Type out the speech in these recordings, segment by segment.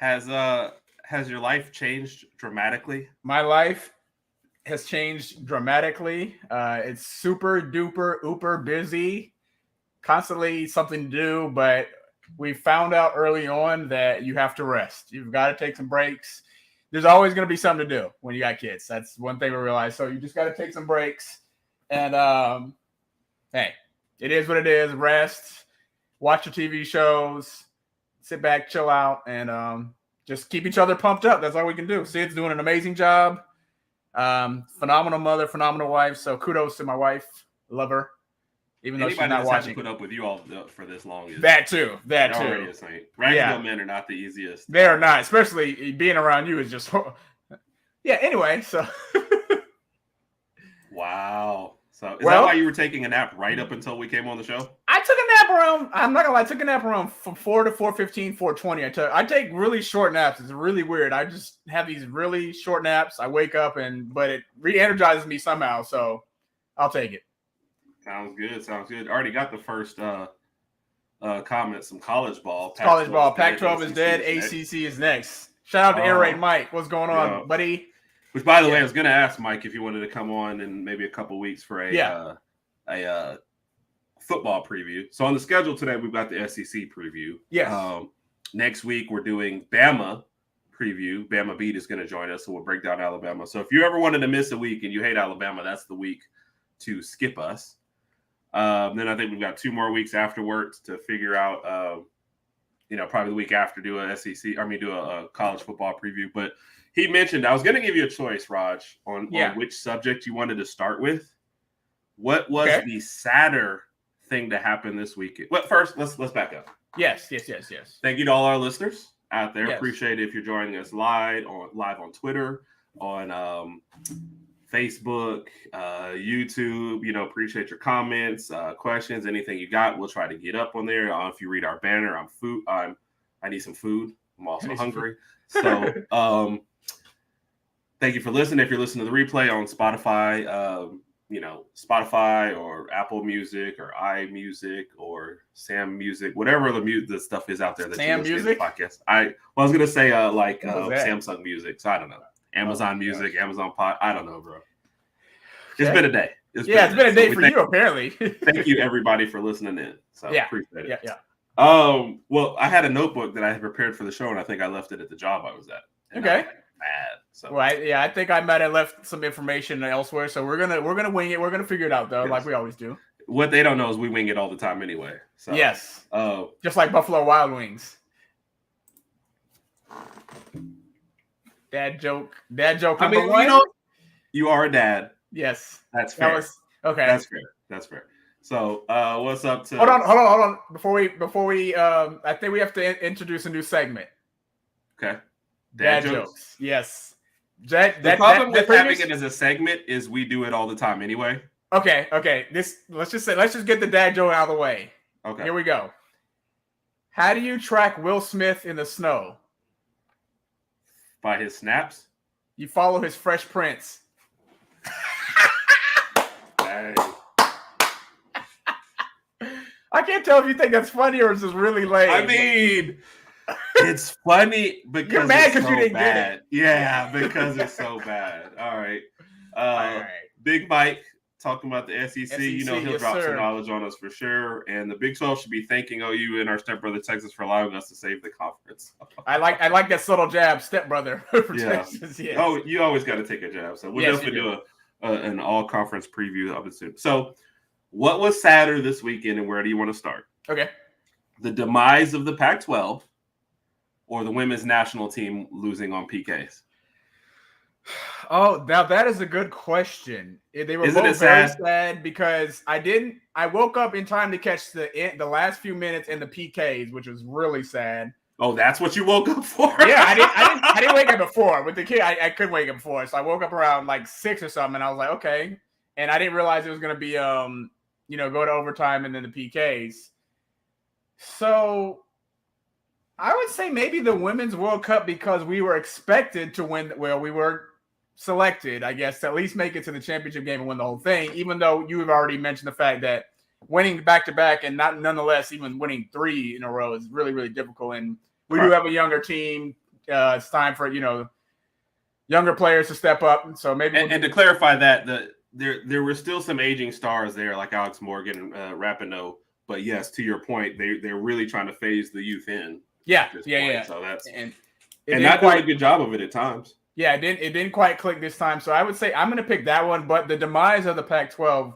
Has your life changed dramatically? My life has changed dramatically. It's super duper uber busy, constantly something to do, but we found out early on that you have to rest. You've got to take some breaks. There's always going to be something to do when you got kids. That's one thing we realize. So you just got to take some breaks. And hey, it is what it is. Rest, watch your TV shows, sit back, chill out, and just keep each other pumped up. That's all we can do. Sid's doing an amazing job. Phenomenal mother, phenomenal wife. So kudos to my wife. Love her. Even though she's not watching. Put up with you all for this long. That too. Ragdoll men are not the easiest. They are not, especially being around you is just. Yeah. Anyway, so. Wow. So is that why you were taking a nap right up until we came on the show? I took a nap around. I'm not gonna lie. I took a nap around from 4 to 4:15, 4:20. I take really short naps. It's really weird. I just have these really short naps. I wake up but it re-energizes me somehow. So I'll take it. Sounds good. Already got the first comment. Some college ball. College ball. Pac-12 is dead. ACC is next. Shout out to Air Raid Mike. What's going on, buddy? Which, by the way, I was going to ask Mike if you wanted to come on in maybe a couple weeks for a football preview. So on the schedule today, we've got the SEC preview. Yes. Next week, we're doing Bama preview. Bama Beat is going to join us, so we'll break down Alabama. So if you ever wanted to miss a week and you hate Alabama, that's the week to skip us. Then I think we've got 2 more weeks afterwards to figure out, probably the week after do a college football preview. But he mentioned, I was going to give you a choice, Raj, on which subject you wanted to start with. What was the sadder thing to happen this weekend? Well, first, let's back up. Yes. Thank you to all our listeners out there. Yes. Appreciate it if you're joining us live on Twitter, on Facebook, YouTube. Appreciate your comments, questions, anything you got. We'll try to get up on there. If you read our banner, I need some food. I'm also hungry. So thank you for listening. If you're listening to the replay on Spotify, Spotify or Apple Music or iMusic or Sam Music, whatever the stuff is out there that Sam you listen Music? to the podcast. I was gonna say Samsung Music, so I don't know. Amazon Music, gosh. Amazon Pod. I don't know, bro. It's been a day. It's been a day for you, apparently. Thank you, everybody, for listening in. So appreciate it. Yeah. Well, I had a notebook that I had prepared for the show, and I think I left it at the job I was at. Okay. Bad. So. Right. Yeah, I think I might have left some information elsewhere. So we're gonna wing it. We're gonna figure it out though, like we always do. What they don't know is we wing it all the time anyway. So yes. Just like Buffalo Wild Wings. Dad joke. I mean, you are a dad. Yes. That's fair. Okay. That's fair. So, what's up to? Hold on. Before we, I think we have to introduce a new segment. Okay. Dad jokes. Yes. The problem with having it as a segment is we do it all the time anyway. Okay. Let's just get the dad joke out of the way. Okay. Here we go. How do you track Will Smith in the snow? By his snaps? You follow his Fresh Prince. Hey. I can't tell if you think that's funny or it's just really lame. I mean, it's funny because you're mad because you didn't get it. Yeah, because it's so bad. All right. Big Mike talking about the SEC. He'll drop some knowledge on us for sure. And the Big 12 should be thanking OU and our stepbrother Texas for allowing us to save the conference. I like that subtle jab, stepbrother. For Texas. Yes. Oh, you always got to take a jab. So we'll definitely do an all-conference preview of it soon. So what was sadder this weekend, and where do you want to start? Okay. The demise of the Pac-12 or the women's national team losing on PKs? Oh, now that is a good question. They were both very sad because I woke up in time to catch the last few minutes in the PKs, which was really sad. Oh, that's what you woke up for? Yeah, I didn't wake up before. With the kid, I couldn't wake up before. So I woke up around like 6 or something, and I was like, okay. And I didn't realize it was going to be, go to overtime and then the PKs. So I would say maybe the Women's World Cup, because we were expected to win. Well, we were selected, I guess, to at least make it to the championship game and win the whole thing, even though you have already mentioned the fact that winning back-to-back and nonetheless even winning 3 in a row is really, really difficult. And we do have a younger team. it's time for younger players to step up. So maybe and to clarify that there were still some aging stars there like Alex Morgan and Rapinoe. But yes, to your point, they're really trying to phase the youth in. Yeah. So that's and not doing a good job of it at times. Yeah, it didn't quite click this time. So I would say I'm going to pick that one. But the demise of the Pac-12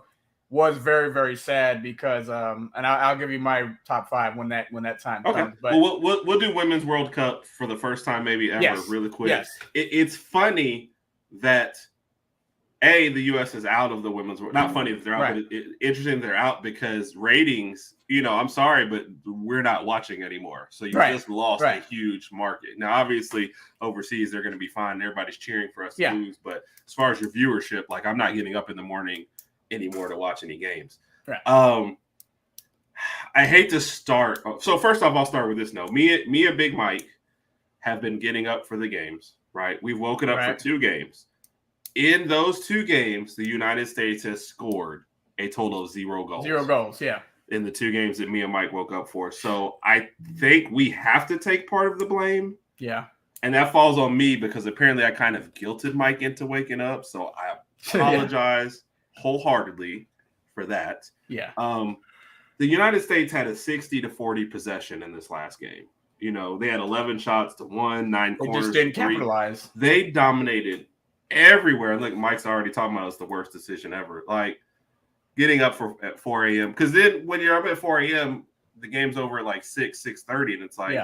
was very, very sad because and I'll give you my top 5 when that time comes. But we'll do Women's World Cup for the first time maybe ever really quick. Yes. It's funny that the U.S. is out of the Women's World. Not funny that they're out, but interesting they're out because ratings. I'm sorry, but we're not watching anymore. So you just lost a huge market. Now, obviously, overseas they're going to be fine. Everybody's cheering for us to lose. But as far as your viewership, like I'm not getting up in the morning anymore to watch any games. Right. I hate to start. So first off, I'll start with this note. Me and Big Mike have been getting up for the games. Right. We've woken up for 2 games. In those 2 games, the United States has scored a total of 0 goals. 0 goals, yeah. In the 2 games that me and Mike woke up for. So I think we have to take part of the blame. Yeah. And that falls on me because apparently I kind of guilted Mike into waking up. So I apologize wholeheartedly for that. Yeah. The United States had a 60-40 possession in this last game. They had 11 shots to 1, 9 corners. They just didn't capitalize. They dominated everywhere. Like Mike's already talking about, it's the worst decision ever. Like getting up at 4 a.m. Because then when you're up at 4 a.m., the game's over at like 6:30, and it's like,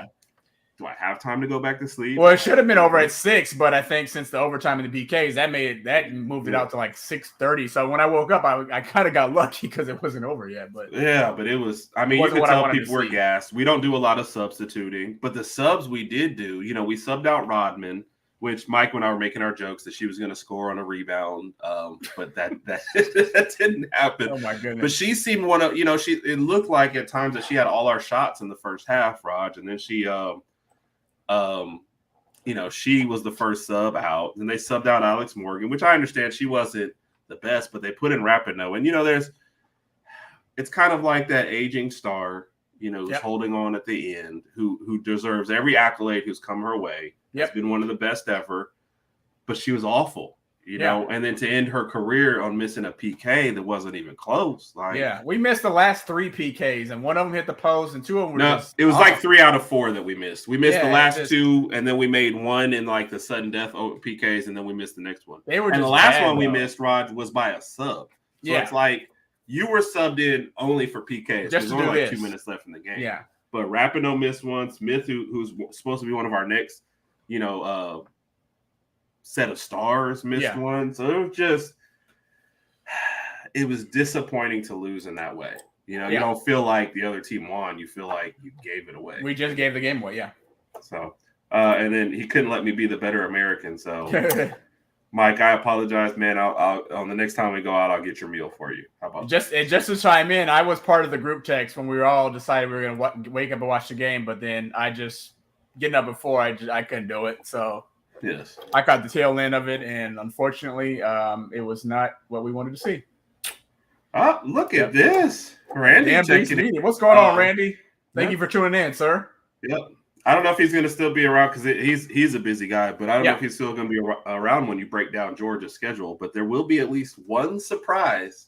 do I have time to go back to sleep? Well, it should have been over at 6, but I think since the overtime and the PKs, that moved it out to like 6:30. So when I woke up, I kind of got lucky because it wasn't over yet. But but it was. I mean, you could tell people were gassed. We don't do a lot of substituting, but the subs we did do. We subbed out Rodman, which Mike and I were making our jokes that she was going to score on a rebound, but that that didn't happen. Oh my goodness! But she seemed one of it looked like at times that she had all our shots in the first half, Raj, and then she she was the first sub out. And they subbed out Alex Morgan, which I understand she wasn't the best, but they put in Rapinoe, and it's kind of like that aging star, who's holding on at the end, who deserves every accolade who's come her way. Has been one of the best ever, but she was awful, and then to end her career on missing a PK that wasn't even close. We missed the last 3 PKs, and one of them hit the post, and 2 of them were it was like 3 out of 4 that we missed. We missed the last 2, and then we made 1 in like the sudden death PKs, and then we missed the next one. And the last one we missed, Rod, was by a sub. So it's like you were subbed in only for PKs. There's only like 2 minutes left in the game. Yeah. But Rapinoe missed one. Smith, who's supposed to be one of our next set of stars, missed one. So it was disappointing to lose in that way. You don't feel like the other team won. You feel like you gave it away. We just gave the game away, So, and then he couldn't let me be the better American. So, Mike, I apologize, man. I'll on the next time we go out, I'll get your meal for you. How about just to chime in? I was part of the group text when we were all decided we were going to wake up and watch the game, but then I just getting up before I couldn't do it. So yes, I caught the tail end of it, and unfortunately, it was not what we wanted to see. Oh, look at this, Randy. What's going on, Randy? Thank you for tuning in, sir. Yep. I don't know if he's going to still be around because he's a busy guy, but I don't know if he's still going to be around when you break down Georgia's schedule. But there will be at least one surprise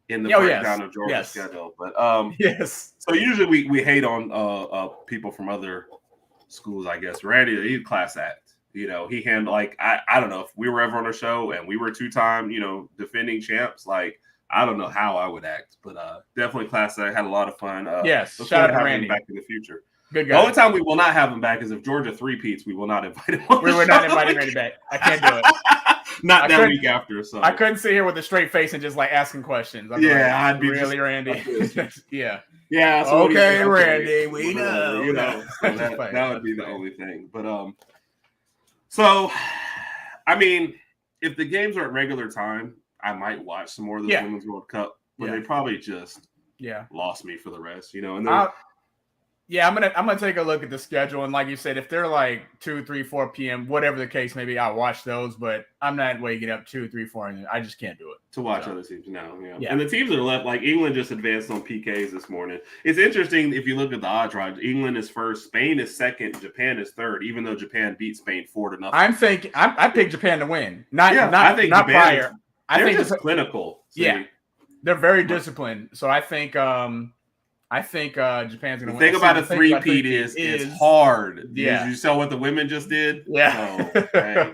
in the breakdown of Georgia's schedule. But so usually we hate on people from other schools, I guess. Randy, he's a class act. He handled like I don't know if we were ever on a show and we were 2-time defending champs. Like I don't know how I would act, but definitely class act. Had a lot of fun. Shout out to Randy. Him back in the future. Good guy. The only time we will not have him back is if Georgia three-peats. We will not invite him on We were not inviting Randy back. I can't do it. Not that week after. So I couldn't sit here with a straight face and just like asking questions. I'd be really Randy. Yeah. So okay, Randy. We know. So that would be the only thing. But so I mean, if the games are at regular time, I might watch some more of the Women's World Cup. But they probably just lost me for the rest. And Yeah, I'm gonna take a look at the schedule, and like you said, if they're like 2, 3, 4 p.m., whatever the case, maybe I'll watch those. But I'm not waking up 2, 3, 4, and I just can't do it to watch other teams now. Yeah, and the teams that are left, like England, just advanced on PKs this morning. It's interesting if you look at the odds, Rod. England is first, Spain is second, Japan is third. Even though Japan beat Spain 4-0. I picked Japan to win. I think not Japan prior. They're just clinical. See? Yeah, they're very disciplined. So I think Japan's going to win. The thing about a three-peat is it's hard. Yeah. You saw what the women just did? Yeah. So, hey,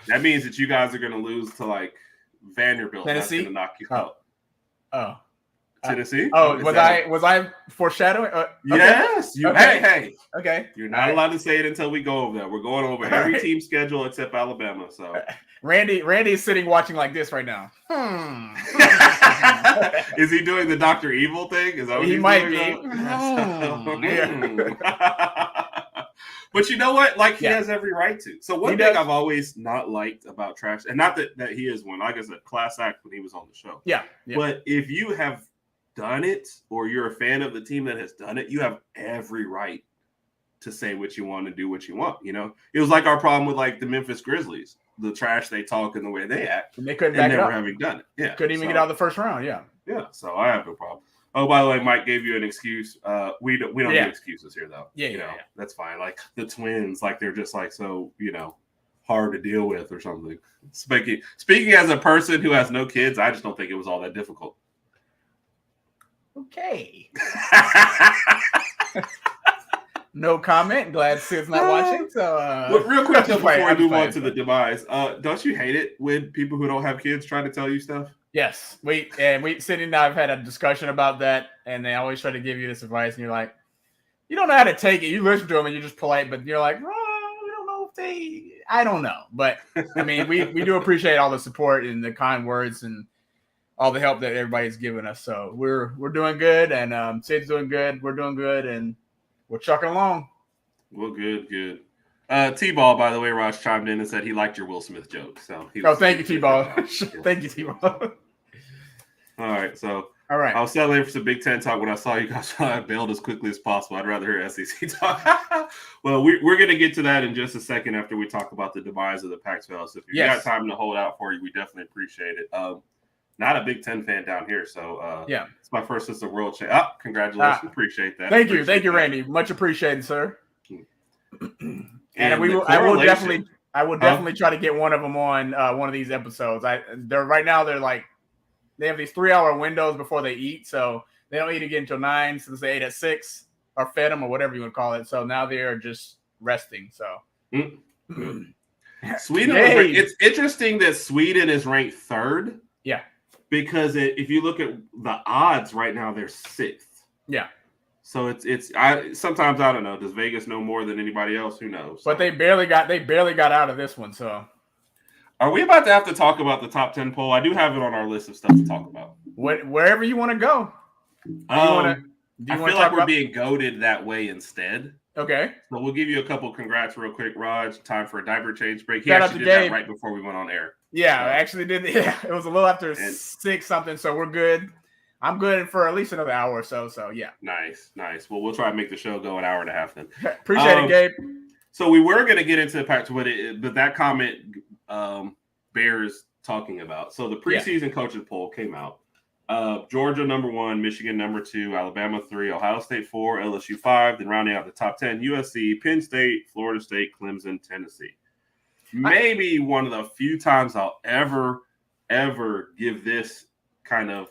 that means that you guys are going to lose to, like, Vanderbilt. Tennessee? That's going to knock you out. Oh. Tennessee? Was I foreshadowing? Yes. Okay. Hey. Okay. You're not allowed to say it until we go over that. We're going over every team schedule except Alabama. So Randy is sitting watching like this right now. Is he doing the Dr. Evil thing? Is that what he might be? But you know what? Like, he has every right to. So one thing I've always not liked about trash, and not that he is one, like I said, class act when he was on the show. Yeah. But if you have done it, or you're a fan of the team that has done it, you have every right to say what you want and do what you want. You know, it was like our problem with like the Memphis Grizzlies, the trash they talk and the way they act, and they couldn't back it up. Having done it. Yeah, couldn't even get out of the first round. Yeah. So I have no problem. Oh, by the way, Mike gave you an excuse. We don't do excuses here though. Yeah, that's fine. Like the Twins, like they're just like so hard to deal with or something. Speaking as a person who has no kids, I just don't think it was all that difficult. Okay. No comment. Glad Sid's not watching. So, real quick before we move on to the demise, don't you hate it when people who don't have kids try to tell you stuff? Yes, Sidney and I have had a discussion about that, and they always try to give you this advice, and you're like, you don't know how to take it. You listen to them, and you're just polite, but you're like, oh, we don't know if I don't know, but I mean, we do appreciate all the support and the kind words and all the help that everybody's given us. So we're doing good, and Sid's doing good. We're doing good, and we're chucking along. Well, good. T-Ball, by the way, Raj chimed in and said he liked your Will Smith joke. So thank you, T-Ball. Thank you, T-Ball. All right. All right. I was settling for some Big Ten talk when I saw you guys bailed as quickly as possible. I'd rather hear SEC talk. Well, we're going to get to that in just a second after we talk about the demise of the Pac-12. So if you've got time to hold out for you, we definitely appreciate it. Not a Big Ten fan down here, so it's my first as a world champ. Congratulations, appreciate that. Thank you, Randy. Much appreciated, sir. And I will definitely try to get one of them on one of these episodes. They have these 3-hour windows before they eat, so they don't eat again until 9 since they ate at 6 or fed them or whatever you want to call it. So now they are just resting. So Sweden. It's interesting that Sweden is ranked 3rd. Yeah. Because if you look at the odds right now, they're 6th. Yeah. So sometimes I don't know. Does Vegas know more than anybody else? Who knows? But they barely got out of this one. So are we about to have to talk about the top 10 poll? I do have it on our list of stuff to talk about. Wherever you want to go. I feel like we're being goaded that way instead. Okay. So we'll give you a couple congrats real quick, Raj. Time for a diaper change break. He actually did that right before we went on air. Yeah, I actually did. Yeah, it was a little after 6 something, so we're good. I'm good for at least another hour or so. So yeah. Nice. Well, we'll try and make the show go an hour and a half then. Appreciate it, Gabe. So we were going to get into the Pac-12, but that comment bears talking about. So the preseason coaches poll came out. Georgia number 1, Michigan number 2, Alabama 3, Ohio State 4, LSU 5. Then rounding out the top 10, USC, Penn State, Florida State, Clemson, Tennessee. Maybe one of the few times I'll ever give this kind of.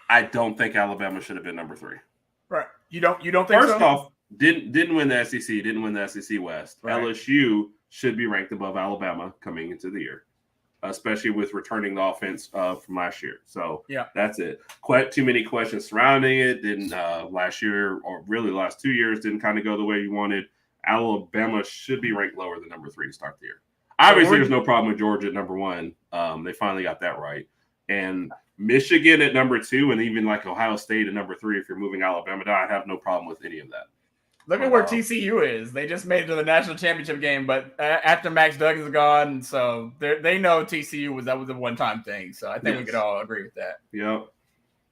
I don't think Alabama should have been number 3. Right. You don't think First off, didn't win the SEC, didn't win the SEC West. Right. LSU should be ranked above Alabama coming into the year, especially with returning the offense from last year. So that's it. Quite too many questions surrounding it. Didn't last year, or really the last 2 years, didn't kind of go the way you wanted. Alabama should be ranked lower than number 3 to start the year. Obviously, there's no problem with Georgia at number 1. They finally got that right. And Michigan at number 2, and even like Ohio State at number 3, if you're moving Alabama down, I have no problem with any of that. Look at where TCU is. They just made it to the national championship game, but after Max Duggan's gone, so they know TCU was a one-time thing. So I think we could all agree with that. Yep.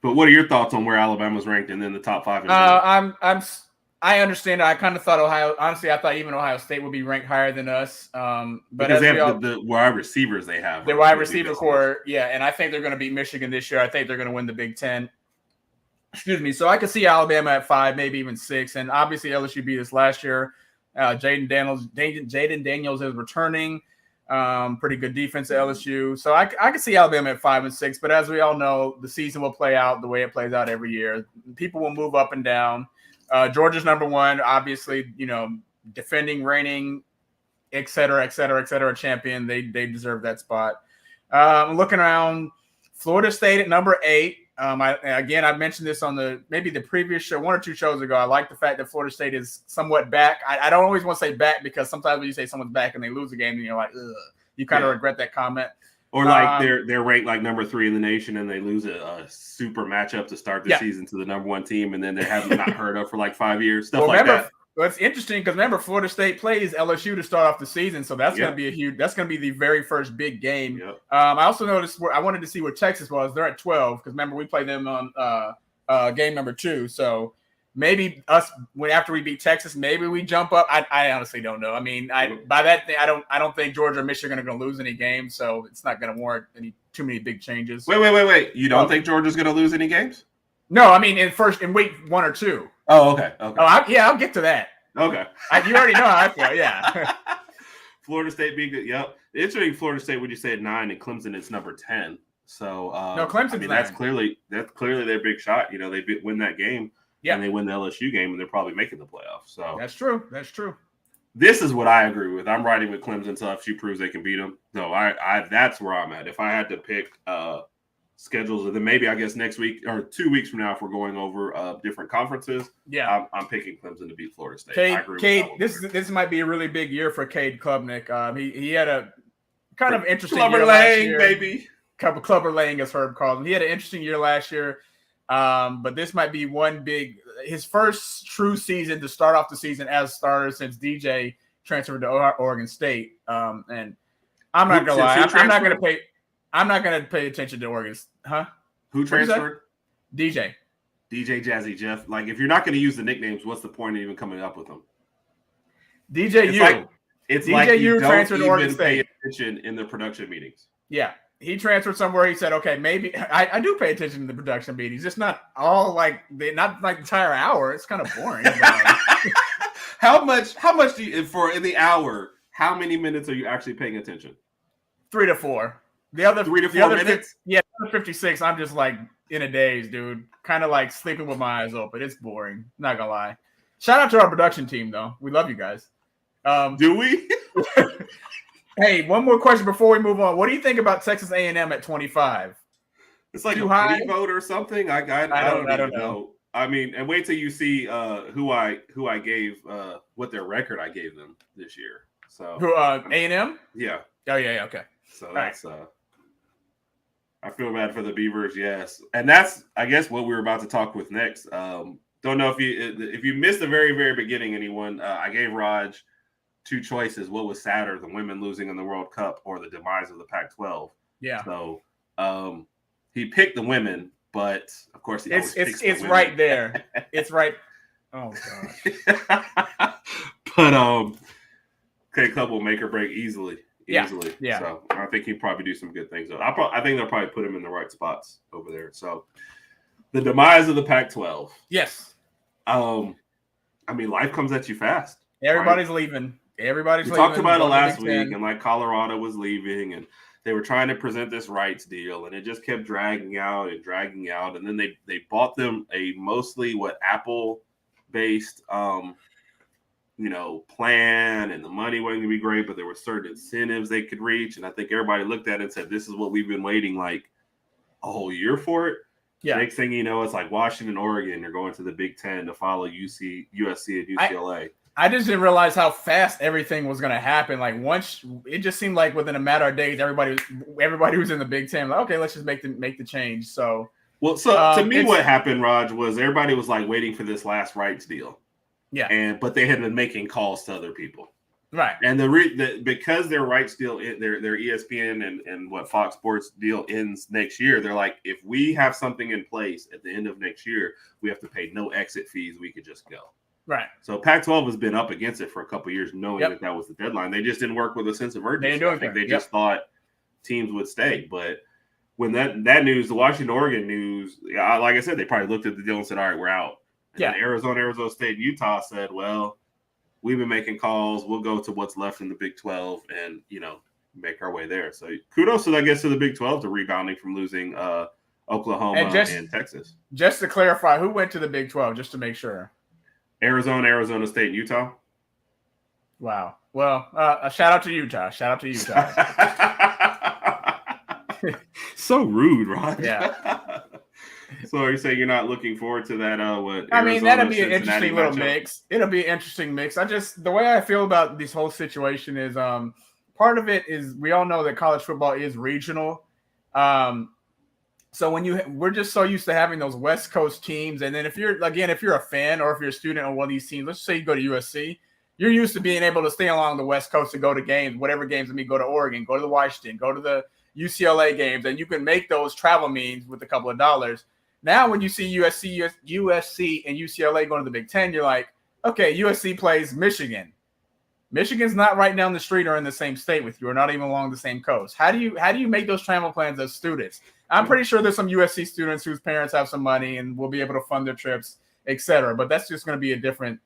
But what are your thoughts on where Alabama's ranked and then the top 5? I understand. I kind of thought I thought even Ohio State would be ranked higher than us. But because they have the wide receivers they have. The wide receiver core, yeah, and I think they're going to beat Michigan this year. I think they're going to win the Big Ten. Excuse me. So I could see Alabama at 5, maybe even 6. And obviously LSU beat us last year. Jaden Daniels is returning. Pretty good defense at LSU. So I could see Alabama at 5 and 6. But as we all know, the season will play out the way it plays out every year. People will move up and down. Georgia's number 1, obviously, defending, reigning, et cetera, champion. They deserve that spot. Looking around, Florida State at number 8. I mentioned this on maybe the previous show, 1 or 2 shows ago. I like the fact that Florida State is somewhat back. I don't always want to say back because sometimes when you say someone's back and they lose a game, then you're like, ugh. You kind of regret that comment. Or like they're ranked like number 3 in the nation and they lose a super matchup to start the season to the number 1 team, and then they haven't not heard of for like 5 years. Stuff like that. Well, it's interesting because remember, Florida State plays LSU to start off the season, so that's going to be that's going to be the very first big game. Yep. I also noticed I wanted to see where Texas was. They're at 12 because remember we played them on game number 2. So maybe after we beat Texas, maybe we jump up. I honestly don't know. I mean, by that thing, I don't think Georgia or Michigan are going to lose any games, so it's not going to warrant too many big changes. Wait! You don't think Georgia's going to lose any games? No, I mean in week 1 or 2. Oh, okay. I'll get to that. Okay. You already know how I feel, yeah. Florida State being good. Yep. Interesting. Florida State, would you say at 9, and Clemson is number 10. So no, Clemson's 9. That's clearly their big shot. They win that game, and they win the LSU game, and they're probably making the playoffs. So that's true. This is what I agree with. I'm riding with Clemson until LSU proves they can beat them. No, I that's where I'm at. If I had to pick schedules, and then maybe I guess next week or 2 weeks from now, if we're going over different conferences, I'm picking Clemson to beat Florida State. Cade, this might be a really big year for Cade Klubnik. He had a kind of interesting Clubber year last last year. Baby. Clubber Lang, as Herb calls him. He had an interesting year last year, but this might be his first true season to start off the season as starter since DJ transferred to Oregon State. And I'm not gonna lie, I'm not going to pay attention to Oregon. Huh? Who transferred? DJ Jazzy Jeff. Like, if you're not going to use the nicknames, what's the point of even coming up with them? DJU. It's like you transferred to Oregon State. State. Pay attention in the production meetings. Yeah. He transferred somewhere. He said, okay, maybe I do pay attention to the production meetings. It's not all not like the entire hour. It's kind of boring. How much do you, in the hour, how many minutes are you actually paying attention? 3 to 4. The other 3 to 4 minutes? The other 56, I'm just like in a daze, dude. Kind of like sleeping with my eyes open. It's boring. Not gonna lie. Shout out to our production team, though. We love you guys. Do we? Hey, one more question before we move on. What do you think about Texas A&M at 25? It's like a pretty vote or something. I don't know. I mean, and wait till you see who I gave what their record I gave them this year. So who A&M? Yeah. Oh yeah. Okay. So that's I feel bad for the Beavers, yes, and that's I guess what we were about to talk with next. Don't know if you missed the very very beginning, anyone. I gave Raj 2 choices. What was sadder, the women losing in the World Cup or the demise of the Pac-12? Yeah. So he picked the women, but of course it's right there. It's right. Oh gosh. But K Club will make or break easily. Yeah. So I think he'd probably do some good things. I think they'll probably put him in the right spots over there. So the demise of the Pac-12. Yes. I mean, life comes at you fast. Everybody's leaving. We talked about it last week, and like Colorado was leaving, and they were trying to present this rights deal, and it just kept dragging out, and then they bought them a mostly Apple-based plan, and the money wasn't gonna be great, but there were certain incentives they could reach, and I think everybody looked at it and said, "This is what we've been waiting like a whole year for it." Yeah. Next thing you know, it's like Washington, Oregon. You're going to the Big Ten to follow USC, and UCLA. I just didn't realize how fast everything was going to happen. Like once, it just seemed like within a matter of days, everybody was in the Big Ten. Like, okay, let's just make the change. So, to me, what happened, Raj, was everybody was like waiting for this last rights deal. Yeah. But they had been making calls to other people. Right. And because their rights deal, their ESPN and what Fox Sports deal ends next year, they're like, if we have something in place at the end of next year, we have to pay no exit fees. We could just go. Right. So Pac-12 has been up against it for a couple of years, knowing that was the deadline. They just didn't work with a sense of urgency. I think they just thought teams would stay. But when that news, the Washington, Oregon news, like I said, they probably looked at the deal and said, all right, we're out. And then Arizona State, Utah said, well, we've been making calls. We'll go to what's left in the Big 12 and, make our way there. So kudos to, I guess, to the Big 12 to rebounding from losing Oklahoma and Texas. Just to clarify, who went to the Big 12, just to make sure? Arizona State, and Utah. Wow. Well, a shout out to Utah. So rude, Rod. Yeah. So are you saying you're not looking forward to that? That'd be an interesting little mix. It'll be an interesting mix. the way I feel about this whole situation is, part of it is we all know that college football is regional. So we're just so used to having those West Coast teams, and then if you're a fan or if you're a student on one of these teams, let's say you go to USC, you're used to being able to stay along the West Coast to go to games, whatever games. Go to Oregon, go to the Washington, go to the UCLA games, and you can make those travel means with a couple of dollars. Now, when you see USC and UCLA going to the Big Ten, you're like, okay, USC plays Michigan. Michigan's not right down the street or in the same state with you, or not even along the same coast. How do you make those travel plans as students? I'm pretty sure there's some USC students whose parents have some money and will be able to fund their trips, etc. But that's just going to be a different.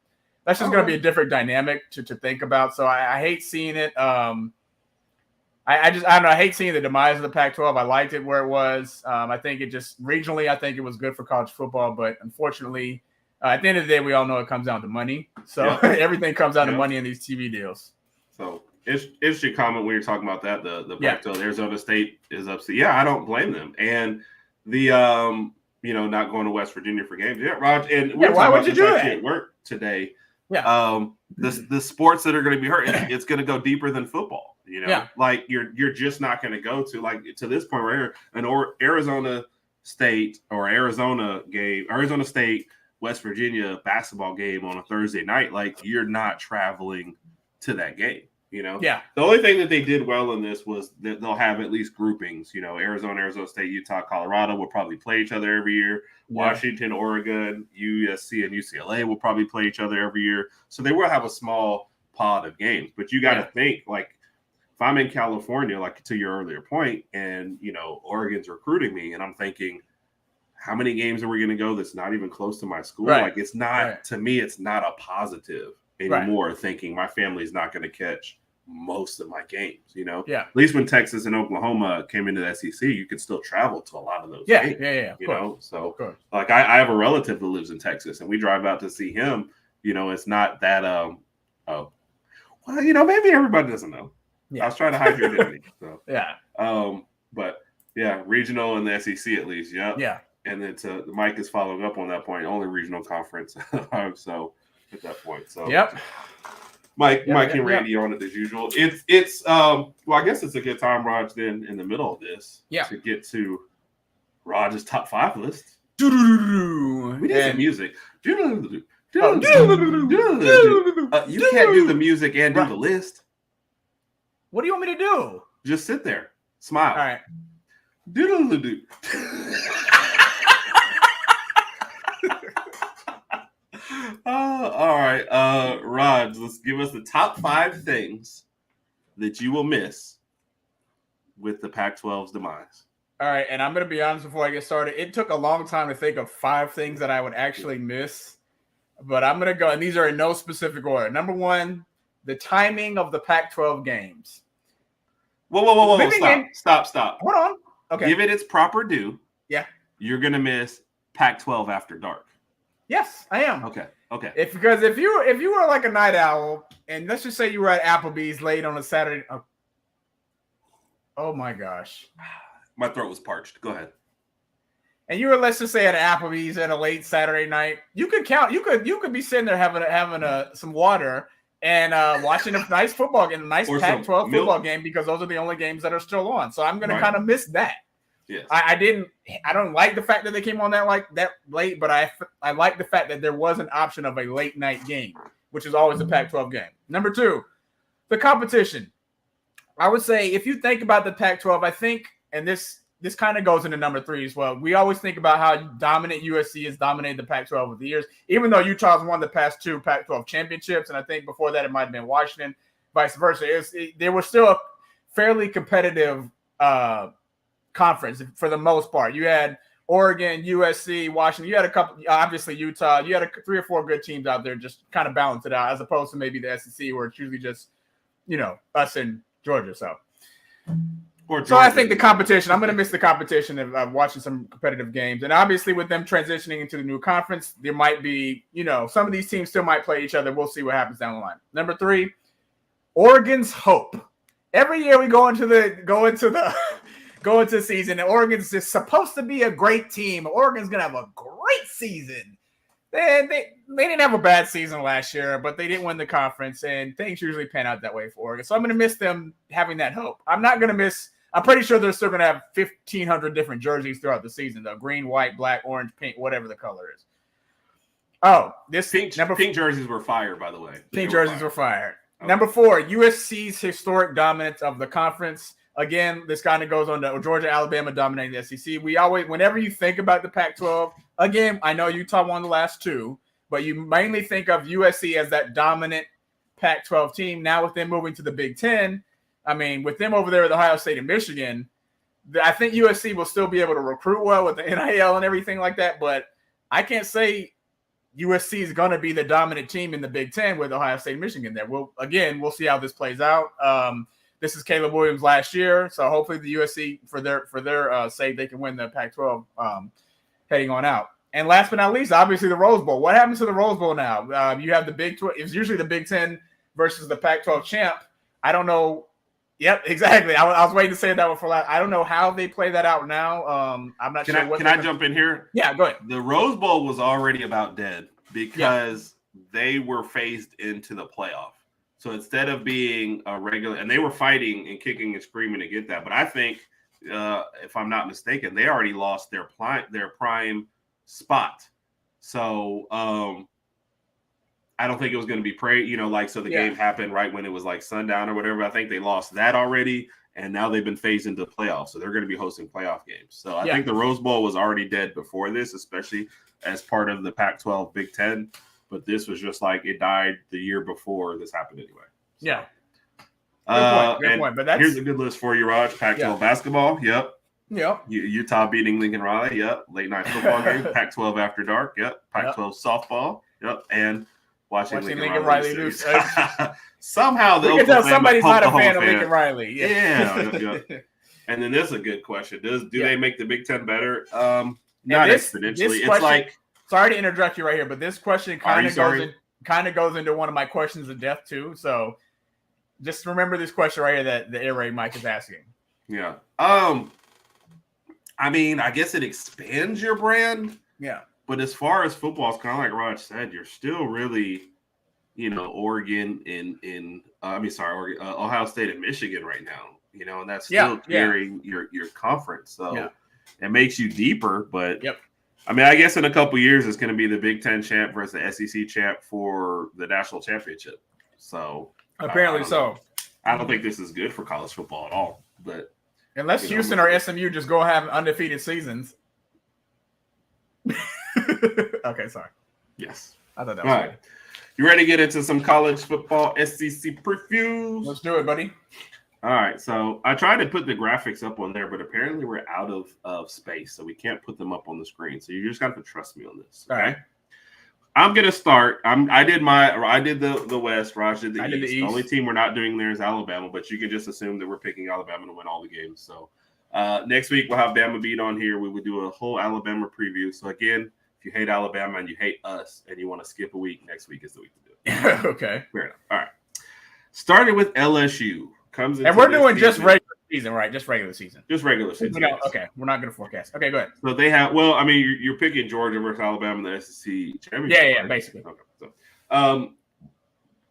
That's just going to be a different dynamic to think about. So I hate seeing it. I don't know. I hate seeing the demise of the Pac-12. I liked it where it was. I think it just regionally, I think it was good for college football. But unfortunately, at the end of the day, we all know it comes down to money. So everything comes down to money in these TV deals. So interesting comment when you're talking about that. The Pac-12, Arizona State is upset. Yeah, I don't blame them. And the not going to West Virginia for games. Yeah, Raj. And we're why would you do that that at work today? Yeah. The sports that are going to be hurt, it's going to go deeper than football. Like you're just not going to go to this point right here, an Arizona State West Virginia basketball game on a Thursday night. Like you're not traveling to that game. The only thing that they did well in this was that they'll have at least groupings. Arizona State, Utah, Colorado will probably play each other every year. Washington, Oregon, USC, and UCLA will probably play each other every year. So they will have a small pod of games. But you got to think, like, if I'm in California, like to your earlier point, and, Oregon's recruiting me, and I'm thinking, how many games are we going to go that's not even close to my school? Right. Like, it's not, to me, it's not a positive anymore, thinking my family's not going to catch most of my games, At least when Texas and Oklahoma came into the SEC, you could still travel to a lot of those games. So like I have a relative that lives in Texas, and we drive out to see him. It's not that maybe everybody doesn't know. I was trying to hide your identity. So but regional in the SEC at least. And then Mike is following up on that point, only regional conference. So at that point. So Mike and Randy on it as usual. It's well, I guess it's a good time, Raj, then in the middle of this to get to Raj's top 5 list. We need some music. You can't do the music and do the list. What do you want me to do? Just sit there. Smile. All right. Doodle-doo. All right. Raj, let's give us the top 5 things that you will miss with the Pac-12's demise. All right. And I'm going to be honest before I get started. It took a long time to think of 5 things that I would actually miss. But I'm going to go, and these are in no specific order. Number 1, the timing of the Pac-12 games. Whoa. Stop. Hold on. Okay. Give it its proper due. Yeah. You're going to miss Pac-12 After Dark. Yes, I am. Okay. Because if you were like a night owl, and let's just say you were at Applebee's late on a Saturday. Oh my gosh. My throat was parched. Go ahead. And you were, let's just say, at Applebee's at a late Saturday night. You could be sitting there having some water and watching a nice football game, a nice Pac-12 football game, because those are the only games that are still on. So I'm going to kind of miss that. Yes. I don't like the fact that they came on that late, but I like the fact that there was an option of a late night game, which is always a Pac-12 game. Number 2, The competition. I would say if you think about the Pac-12, I think, and this kind of goes into number 3 as well. We always think about how dominant USC has dominated the Pac-12 over the years, even though Utah's won the past 2 Pac-12 championships, and I think before that it might have been Washington, vice versa. There was still a fairly competitive conference for the most part. You had Oregon, USC, Washington. You had a couple, obviously Utah. You had 3 or 4 good teams out there, just kind of balance it out, as opposed to maybe the SEC where it's usually just, us and Georgia. So I think the competition, I'm going to miss the competition of watching some competitive games. And obviously with them transitioning into the new conference, there might be, some of these teams still might play each other. We'll see what happens down the line. Number 3, Oregon's hope. Every year we go into the season, and Oregon's just supposed to be a great team. Oregon's going to have a great season. They didn't have a bad season last year, but they didn't win the conference, and things usually pan out that way for Oregon. So I'm going to miss them having that hope. I'm pretty sure they're still going to have 1,500 different jerseys throughout the season, though. Green, white, black, orange, pink, whatever the color is. Oh, this pink jerseys were fire, by the way. Pink jerseys were fire. Okay. Number 4, USC's historic dominance of the conference. Again, this kind of goes on to Georgia, Alabama dominating the SEC. We always, whenever you think about the Pac-12, again, I know Utah won the last 2, but you mainly think of USC as that dominant Pac-12 team. Now with them moving to the Big Ten, with them over there at Ohio State and Michigan, I think USC will still be able to recruit well with the NIL and everything like that, but I can't say USC is going to be the dominant team in the Big Ten with Ohio State and Michigan there. We'll see how this plays out. This is Caleb Williams last year, so hopefully the USC, for their sake, they can win the Pac-12 heading on out. And last but not least, obviously the Rose Bowl. What happens to the Rose Bowl now? You have the Big 12. It's usually the Big 10 versus the Pac-12 champ. I don't know. Yep, exactly. I was waiting to say that one for last. I don't know how they play that out now. I'm not sure. Can I jump in here? Yeah, go ahead. The Rose Bowl was already about dead because they were phased into the playoff. So instead of being a regular, and they were fighting and kicking and screaming to get that, but I think, if I'm not mistaken, they already lost their prime spot. So I don't think it was going to be so the game happened right when it was like sundown or whatever. I think they lost that already, and now they've been phased into the playoffs. So they're going to be hosting playoff games. So I think the Rose Bowl was already dead before this, especially as part of the Pac-12 Big Ten. But this was just like it died the year before this happened anyway. So. Yeah. Good point. But here's a good list for you, Raj. Pac-12 basketball. Yep. Utah beating Lincoln Riley. Yep. Late night football game. Pac-12 after dark. Yep. Pac-12 softball. Yep. And watching Lincoln Riley lose. Somehow we can tell somebody's not a fan of Lincoln Riley. Yeah. And then this is a good question. Do they make the Big Ten better? Not exponentially. It's like. Sorry to interrupt you right here, but this question kind of goes into one of my questions of death too. So just remember this question right here that the Air Raid Mike is asking. Yeah. I guess it expands your brand. Yeah. But as far as football is kind of like Raj said, you're still really, Oregon Ohio State and Michigan right now, and that's still carrying your conference. So it makes you deeper, but I guess in a couple years, it's going to be the Big Ten champ versus the SEC champ for the national championship. So apparently I don't think this is good for college football at all. But unless Houston or SMU just go have undefeated seasons. Okay, sorry. Yes. I thought that was all right. You ready to get into some college football SEC previews? Let's do it, buddy. All right, so I tried to put the graphics up on there, but apparently we're out of space, so we can't put them up on the screen. So you just got to trust me on this. Okay? All right. I'm gonna start. I did the West. Raj did the East. The only team we're not doing there is Alabama, but you can just assume that we're picking Alabama to win all the games. So next week we'll have Bama Beat on here. We would do a whole Alabama preview. So again, if you hate Alabama and you hate us and you want to skip a week, next week is the week to do it. Okay. Fair enough. All right. Starting with LSU. And we're doing just regular season, right? Just regular season. Just regular season. Yes. Okay, we're not going to forecast. Okay, go ahead. So they have. Well, you're picking Georgia versus Alabama in the SEC championship. Yeah, right? Basically. Okay. So,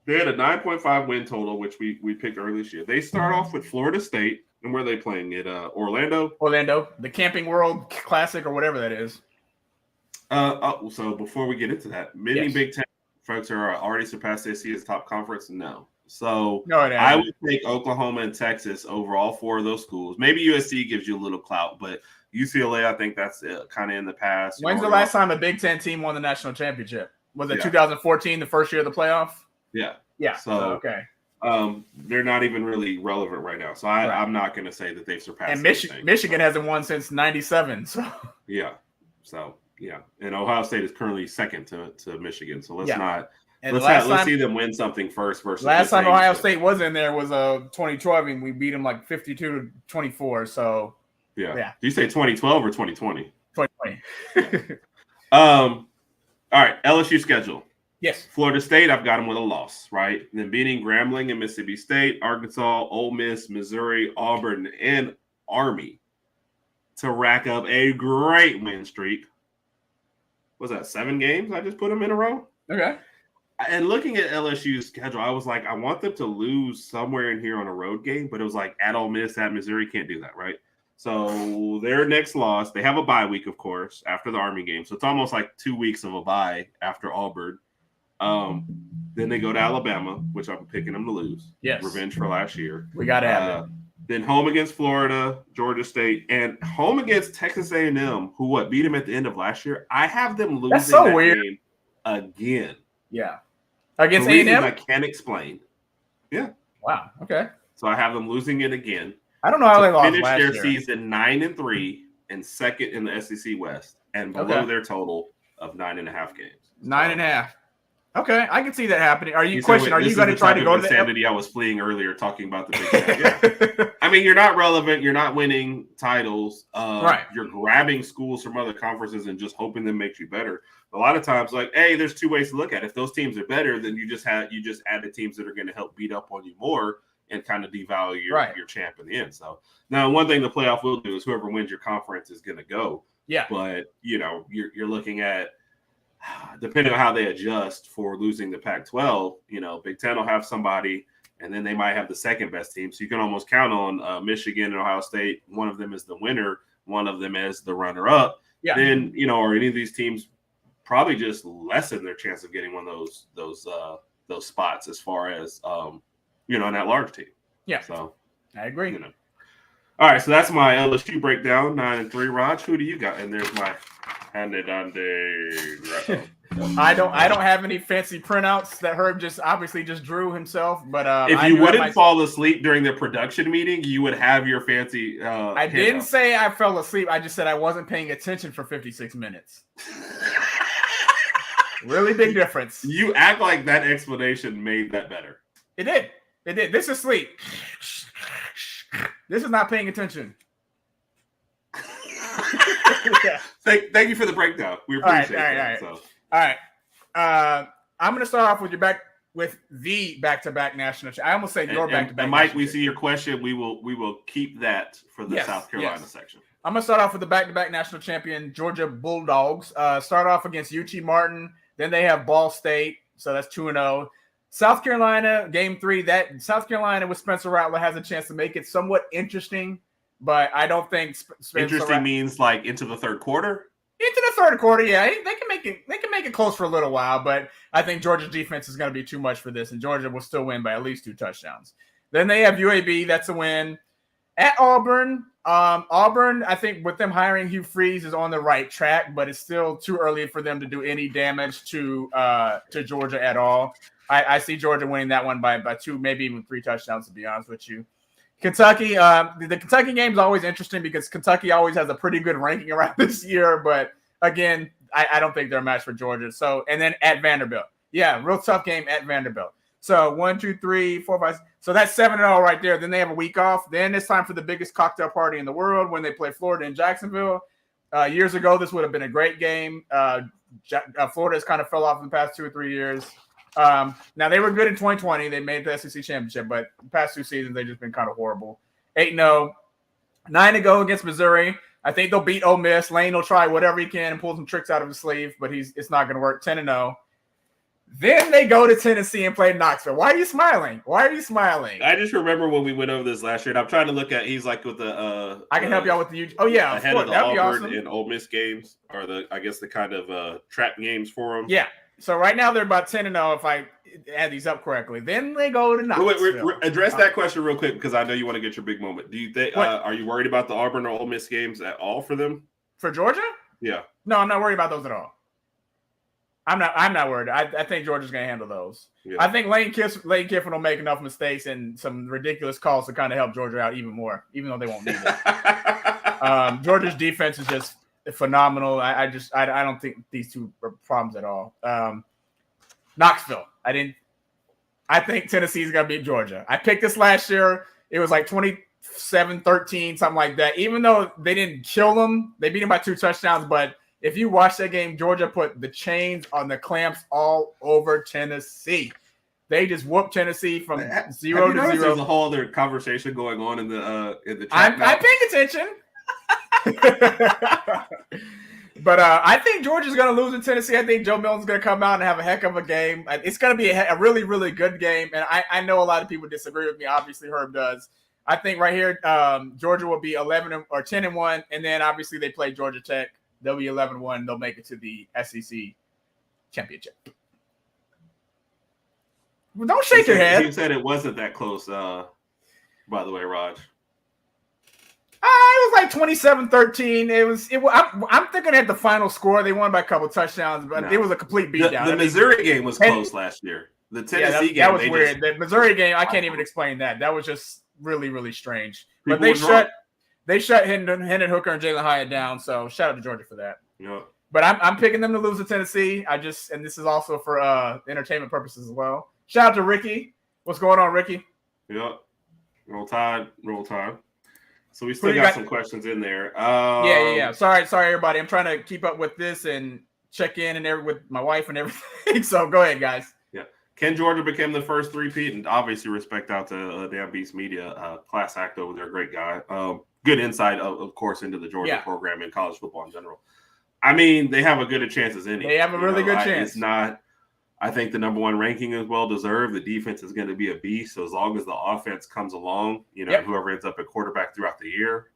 they had a 9.5 win total, which we picked early this year. They start off with Florida State, and where are they playing? At Orlando. Orlando, the Camping World Classic or whatever that is. So before we get into that, many Big Ten folks are already surpassed the SEC as top conference. No. So No, it I hasn't. would take Oklahoma and Texas over all 4 of those schools. Maybe USC gives you a little clout, but UCLA, I think that's kind of in the past. When's the last time a Big Ten team won the national championship? Was it 2014, the first year of the playoff? Yeah. Yeah. So okay. They're not even really relevant right now. So I'm not going to say that they've surpassed. And Michigan hasn't won since '97. So yeah. So yeah, and Ohio State is currently second to Michigan. So let's not. And let's see them win something first. Versus last time Ohio State was in there was 2012, and we beat them like 52-24. So yeah. Did you say 2012 or 2020? 2020. All right, LSU schedule. Yes. Florida State, I've got them with a loss, right? And then beating Grambling and Mississippi State, Arkansas, Ole Miss, Missouri, Auburn, and Army to rack up a great win streak. Was that 7 games I just put them in a row? Okay. And looking at LSU's schedule, I was like, I want them to lose somewhere in here on a road game, but it was like at Ole Miss, at Missouri, can't do that, right? So their next loss, they have a bye week, of course, after the Army game. So it's almost like 2 weeks of a bye after Auburn. Then they go to Alabama, which I'm picking them to lose. Yes. Revenge for last year. We got to have it. Then home against Florida, Georgia State, and home against Texas A&M, who beat them at the end of last year. I have them losing that game again. Yeah. Against A&M? I can't explain. Yeah. Wow. Okay. So I have them losing it again. I don't know how they lost finish last their year. season 9-3 and second in the SEC West and below their total of 9.5 games. 9.5. Okay, I can see that happening. Are you going to try to go to the insanity I was fleeing earlier talking about the Big Ten? I mean, you're not relevant. You're not winning titles. Right. You're grabbing schools from other conferences and just hoping them makes you better. A lot of times, like, hey, there's 2 ways to look at it. If those teams are better, then you just add the teams that are going to help beat up on you more and kind of devalue your champ in the end. So now, one thing the playoff will do is whoever wins your conference is going to go. Yeah. But you're looking at, depending on how they adjust for losing the Pac-12, Big Ten will have somebody, and then they might have the second best team. So you can almost count on Michigan and Ohio State. One of them is the winner, one of them is the runner-up. Yeah. Then or any of these teams probably just lessen their chance of getting one of those spots as far as in that large team. Yeah. So I agree. All right, so that's my LSU breakdown, 9-3. Raj, who do you got? And there's my I don't have any fancy printouts that Herb obviously just drew himself. But if you wouldn't fall asleep during the production meeting, you would have your fancy. I didn't say I fell asleep. I just said I wasn't paying attention for 56 minutes. Really big difference. You act like that explanation made that better. It did. This is sleep. This is not paying attention. Yeah. Thank you for the breakdown. We appreciate it. All right. I'm going to start off with the back-to-back national. I almost said your back-to-back. And Mike, we see your question. We will keep that for the South Carolina section. I'm going to start off with the back-to-back national champion Georgia Bulldogs. Start off against UT Martin. Then they have Ball State, so that's 2-0. South Carolina, game 3. That South Carolina with Spencer Rattler has a chance to make it somewhat interesting. But I don't think interesting means like into the third quarter. Into the third quarter, yeah, they can make it. They can make it close for a little while, but I think Georgia's defense is going to be too much for this, and Georgia will still win by at least 2 touchdowns. Then they have UAB. That's a win at Auburn. Auburn, I think, with them hiring Hugh Freeze, is on the right track, but it's still too early for them to do any damage to Georgia at all. I see Georgia winning that one by 2, maybe even 3 touchdowns. To be honest with you. Kentucky, the Kentucky game is always interesting because Kentucky always has a pretty good ranking around this year. But again, I don't think they're a match for Georgia. So, and then at Vanderbilt. Yeah, real tough game at Vanderbilt. So 1, 2, 3, 4, 5. So that's 7-0 right there. Then they have a week off. Then it's time for the biggest cocktail party in the world when they play Florida in Jacksonville. Years ago, this would have been a great game. Florida has kind of fell off in the past 2 or 3 years. Now they were good in 2020. They made the SEC championship, but the past 2 seasons they've just been kind of horrible. 8-0, 9 against Missouri. I think they'll beat Ole Miss. Lane will try whatever he can and pull some tricks out of his sleeve, but it's not going to work. 10-0. Then they go to Tennessee and play Knoxville. Why are you smiling? I just remember when we went over this last year, and I'm trying to look at. He's like with the. I can help y'all with the. Oh yeah, ahead of the Auburn and Ole Miss games, or the kind of trap games for them. Yeah. So right now they're about 10-0. add these up correctly. Then they go to Knoxville. Wait, address that question real quick because I know you want to get your big moment. Do you think are you worried about the Auburn or Ole Miss games at all for them? For Georgia? Yeah. No, I'm not worried about those at all. I'm not worried. I think Georgia's going to handle those. Yeah. I think Lane Kiffin will make enough mistakes and some ridiculous calls to kind of help Georgia out even more, even though they won't need it. Georgia's defense is just phenomenal. I don't think these two are problems at all. Knoxville. I think Tennessee's going to beat Georgia. I picked this last year. It was like 27-13, something like that. Even though they didn't kill them, they beat them by 2 touchdowns, but if you watch that game, Georgia put the chains on the clamps all over Tennessee. They just whooped Tennessee from 0 to 0. There's a whole other conversation going on in the chat. I'm paying attention. But I think Georgia's going to lose in Tennessee. I think Joe Milton's going to come out and have a heck of a game. It's going to be a really, really good game. And I know a lot of people disagree with me. Obviously, Herb does. I think right here, Georgia will be 11 or 10-1, and then obviously they play Georgia Tech. They'll be 11-1. They'll make it to the SEC championship. Well, don't shake your head. You said it wasn't that close, by the way, Raj. It was like 27-13. I'm thinking at the final score, they won by a couple touchdowns, but it was a complete beatdown. The Missouri game was close last year. The Tennessee game. That was weird. The Missouri game, I can't even explain that. That was just really, really strange. But they shut Hendon Hooker and Jalen Hyatt down, so shout out to Georgia for that. Yeah. But I'm picking them to lose to Tennessee. And this is also for entertainment purposes as well. Shout out to Ricky. What's going on, Ricky? Yeah. Roll Tide. So we still got some questions in there. Yeah. Sorry, everybody. I'm trying to keep up with this and check in and with my wife and everything. So go ahead, guys. Yeah. Can Georgia become the first three-peat? And obviously respect out to Dan Beast Media, class act over there, great guy. Good insight, of course, into the Georgia program and college football in general. I mean, they have a good a chance as any. They have a really good chance. It's not. I think the number 1 ranking is well deserved. The defense is going to be a beast. So as long as the offense comes along, whoever ends up at quarterback throughout the year,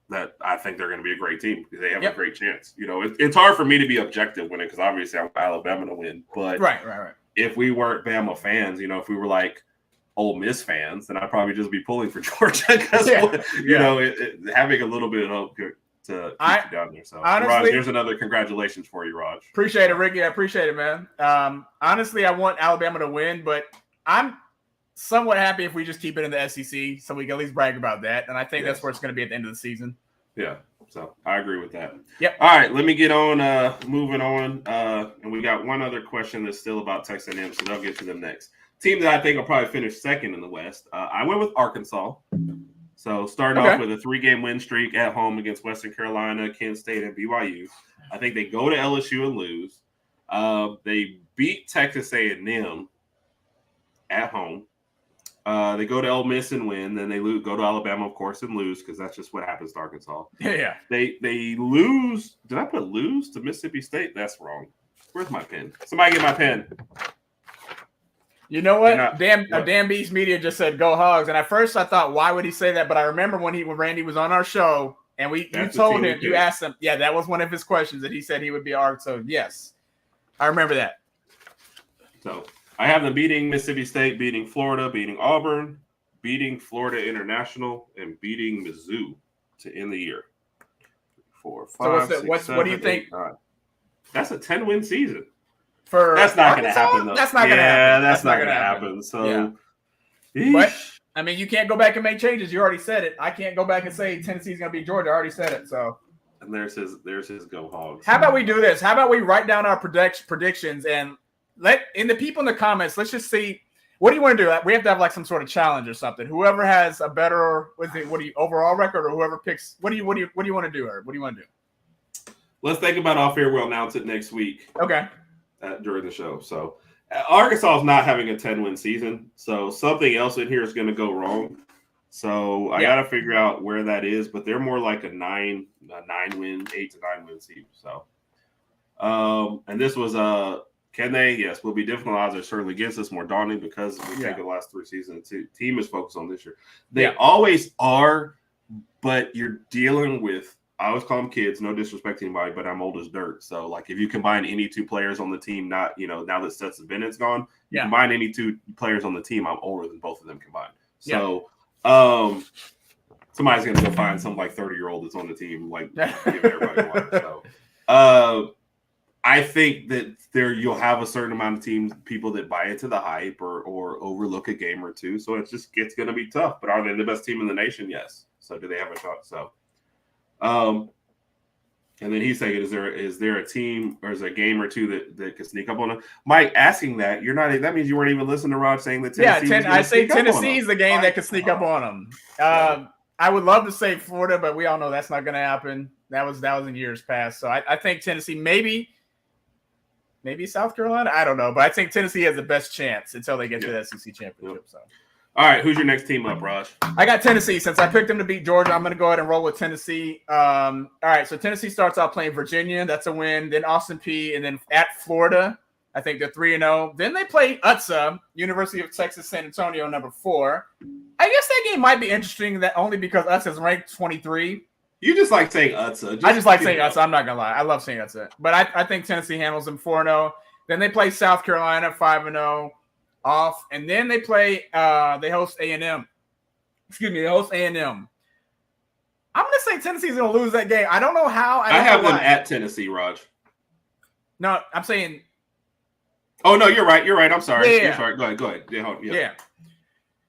that I think they're going to be a great team because they have a great chance. It's hard for me to be objective winning because obviously I want Alabama to win. But right. If we weren't Bama fans, if we were like Ole Miss fans, then I'd probably just be pulling for Georgia because having a little bit of hope to keep you down there. So, honestly, Raj, here's another congratulations for you, Raj. Appreciate it, Ricky. I appreciate it, man. Honestly, I want Alabama to win, but I'm somewhat happy if we just keep it in the SEC so we can at least brag about that. And I think that's where it's going to be at the end of the season. Yeah. So I agree with that. Yep. All right, let me get on moving on. And we got one other question that's still about Texas A&M, so they'll get to them next. Team that I think will probably finish second in the West. I went with Arkansas. So starting off with a 3-game win streak at home against Western Carolina, Kent State, and BYU. I think they go to LSU and lose. They beat Texas A&M at home. They go to Ole Miss and win. Then they go to Alabama, of course, and lose because that's just what happens to Arkansas. Yeah. They lose. Did I put lose to Mississippi State? That's wrong. Where's my pen? Somebody get my pen. You know what? Dan Beast Media just said go Hogs. And at first I thought, why would he say that? But I remember when Randy was on our show and you told him, you asked him, that was one of his questions that he said he would be Ark. So yes, I remember that. So I have them beating Mississippi State, beating Florida, beating Auburn, beating Florida International, and beating Mizzou to end the year. 4, 5, 6, 7, what do you think? 8, 9. That's a 10-win season. That's not going to happen, though. That's not going to happen. That's not going to happen. So, but I mean, you can't go back and make changes. You already said it. I can't go back and say Tennessee's going to beat Georgia. I already said it. So, and there's his go Hogs. How about we do this? How about we write down our predictions and the people in the comments, let's just see. What do you want to do? We have to have like some sort of challenge or something. Whoever has a better, overall record, or whoever picks. What do you want to do, Herb? What do you want to do? Let's think about off air. We'll announce it next week. Okay. During the show. So Arkansas is not having a 10-win season. So something else in here is going to go wrong. So I got to figure out where that is, but they're more like a 9-win, 8 to 9-win season. So, and this was can they? Yes, will be difficult. Odds are certainly against us, more daunting because we take the last 3 seasons. The team is focused on this year. They always are, but you're dealing with I always call them kids, no disrespect to anybody, but I'm old as dirt. So, like, if you combine any two players on the team, not, now that Stetson Bennett's gone, you combine any two players on the team, I'm older than both of them combined. So, somebody's going to go find some, like, 30-year-old that's on the team, like, give everybody one. So, I think that you'll have a certain amount of people that buy into the hype or overlook a game or two. So, it's going to be tough. But are they the best team in the nation? Yes. So, do they have a shot? So, and then he's saying, is there a team or is there a game or two that could sneak up on them? Mike, asking that, that means you weren't even listening to Rod saying that Tennessee. Yeah, I say Tennessee is the game that could sneak up on them. I would love to say Florida, but we all know that's not going to happen. That was in years past. So I think Tennessee, maybe South Carolina. I don't know, but I think Tennessee has the best chance until they get to the SEC championship. So. All right, who's your next team up, Raj? I got Tennessee. Since I picked them to beat Georgia, I'm going to go ahead and roll with Tennessee. All right, so Tennessee starts out playing Virginia. That's a win. Then Austin Peay, and then at Florida. I think they're 3-0. Then they play UTSA, University of Texas San Antonio, number 4. I guess that game might be interesting, that only because UTSA is ranked 23. You just like saying UTSA. I just like saying UTSA. I'm not going to lie. I love saying UTSA. But I think Tennessee handles them 4-0. Then they play South Carolina, 5-0. Off, and then they play. They host A&M. Excuse me, they host A&M. I'm gonna say Tennessee's gonna lose that game. I don't know how. I have them at Tennessee, Raj. No, I'm saying. Oh no, you're right. You're right. I'm sorry. Yeah. You're sorry. Go ahead.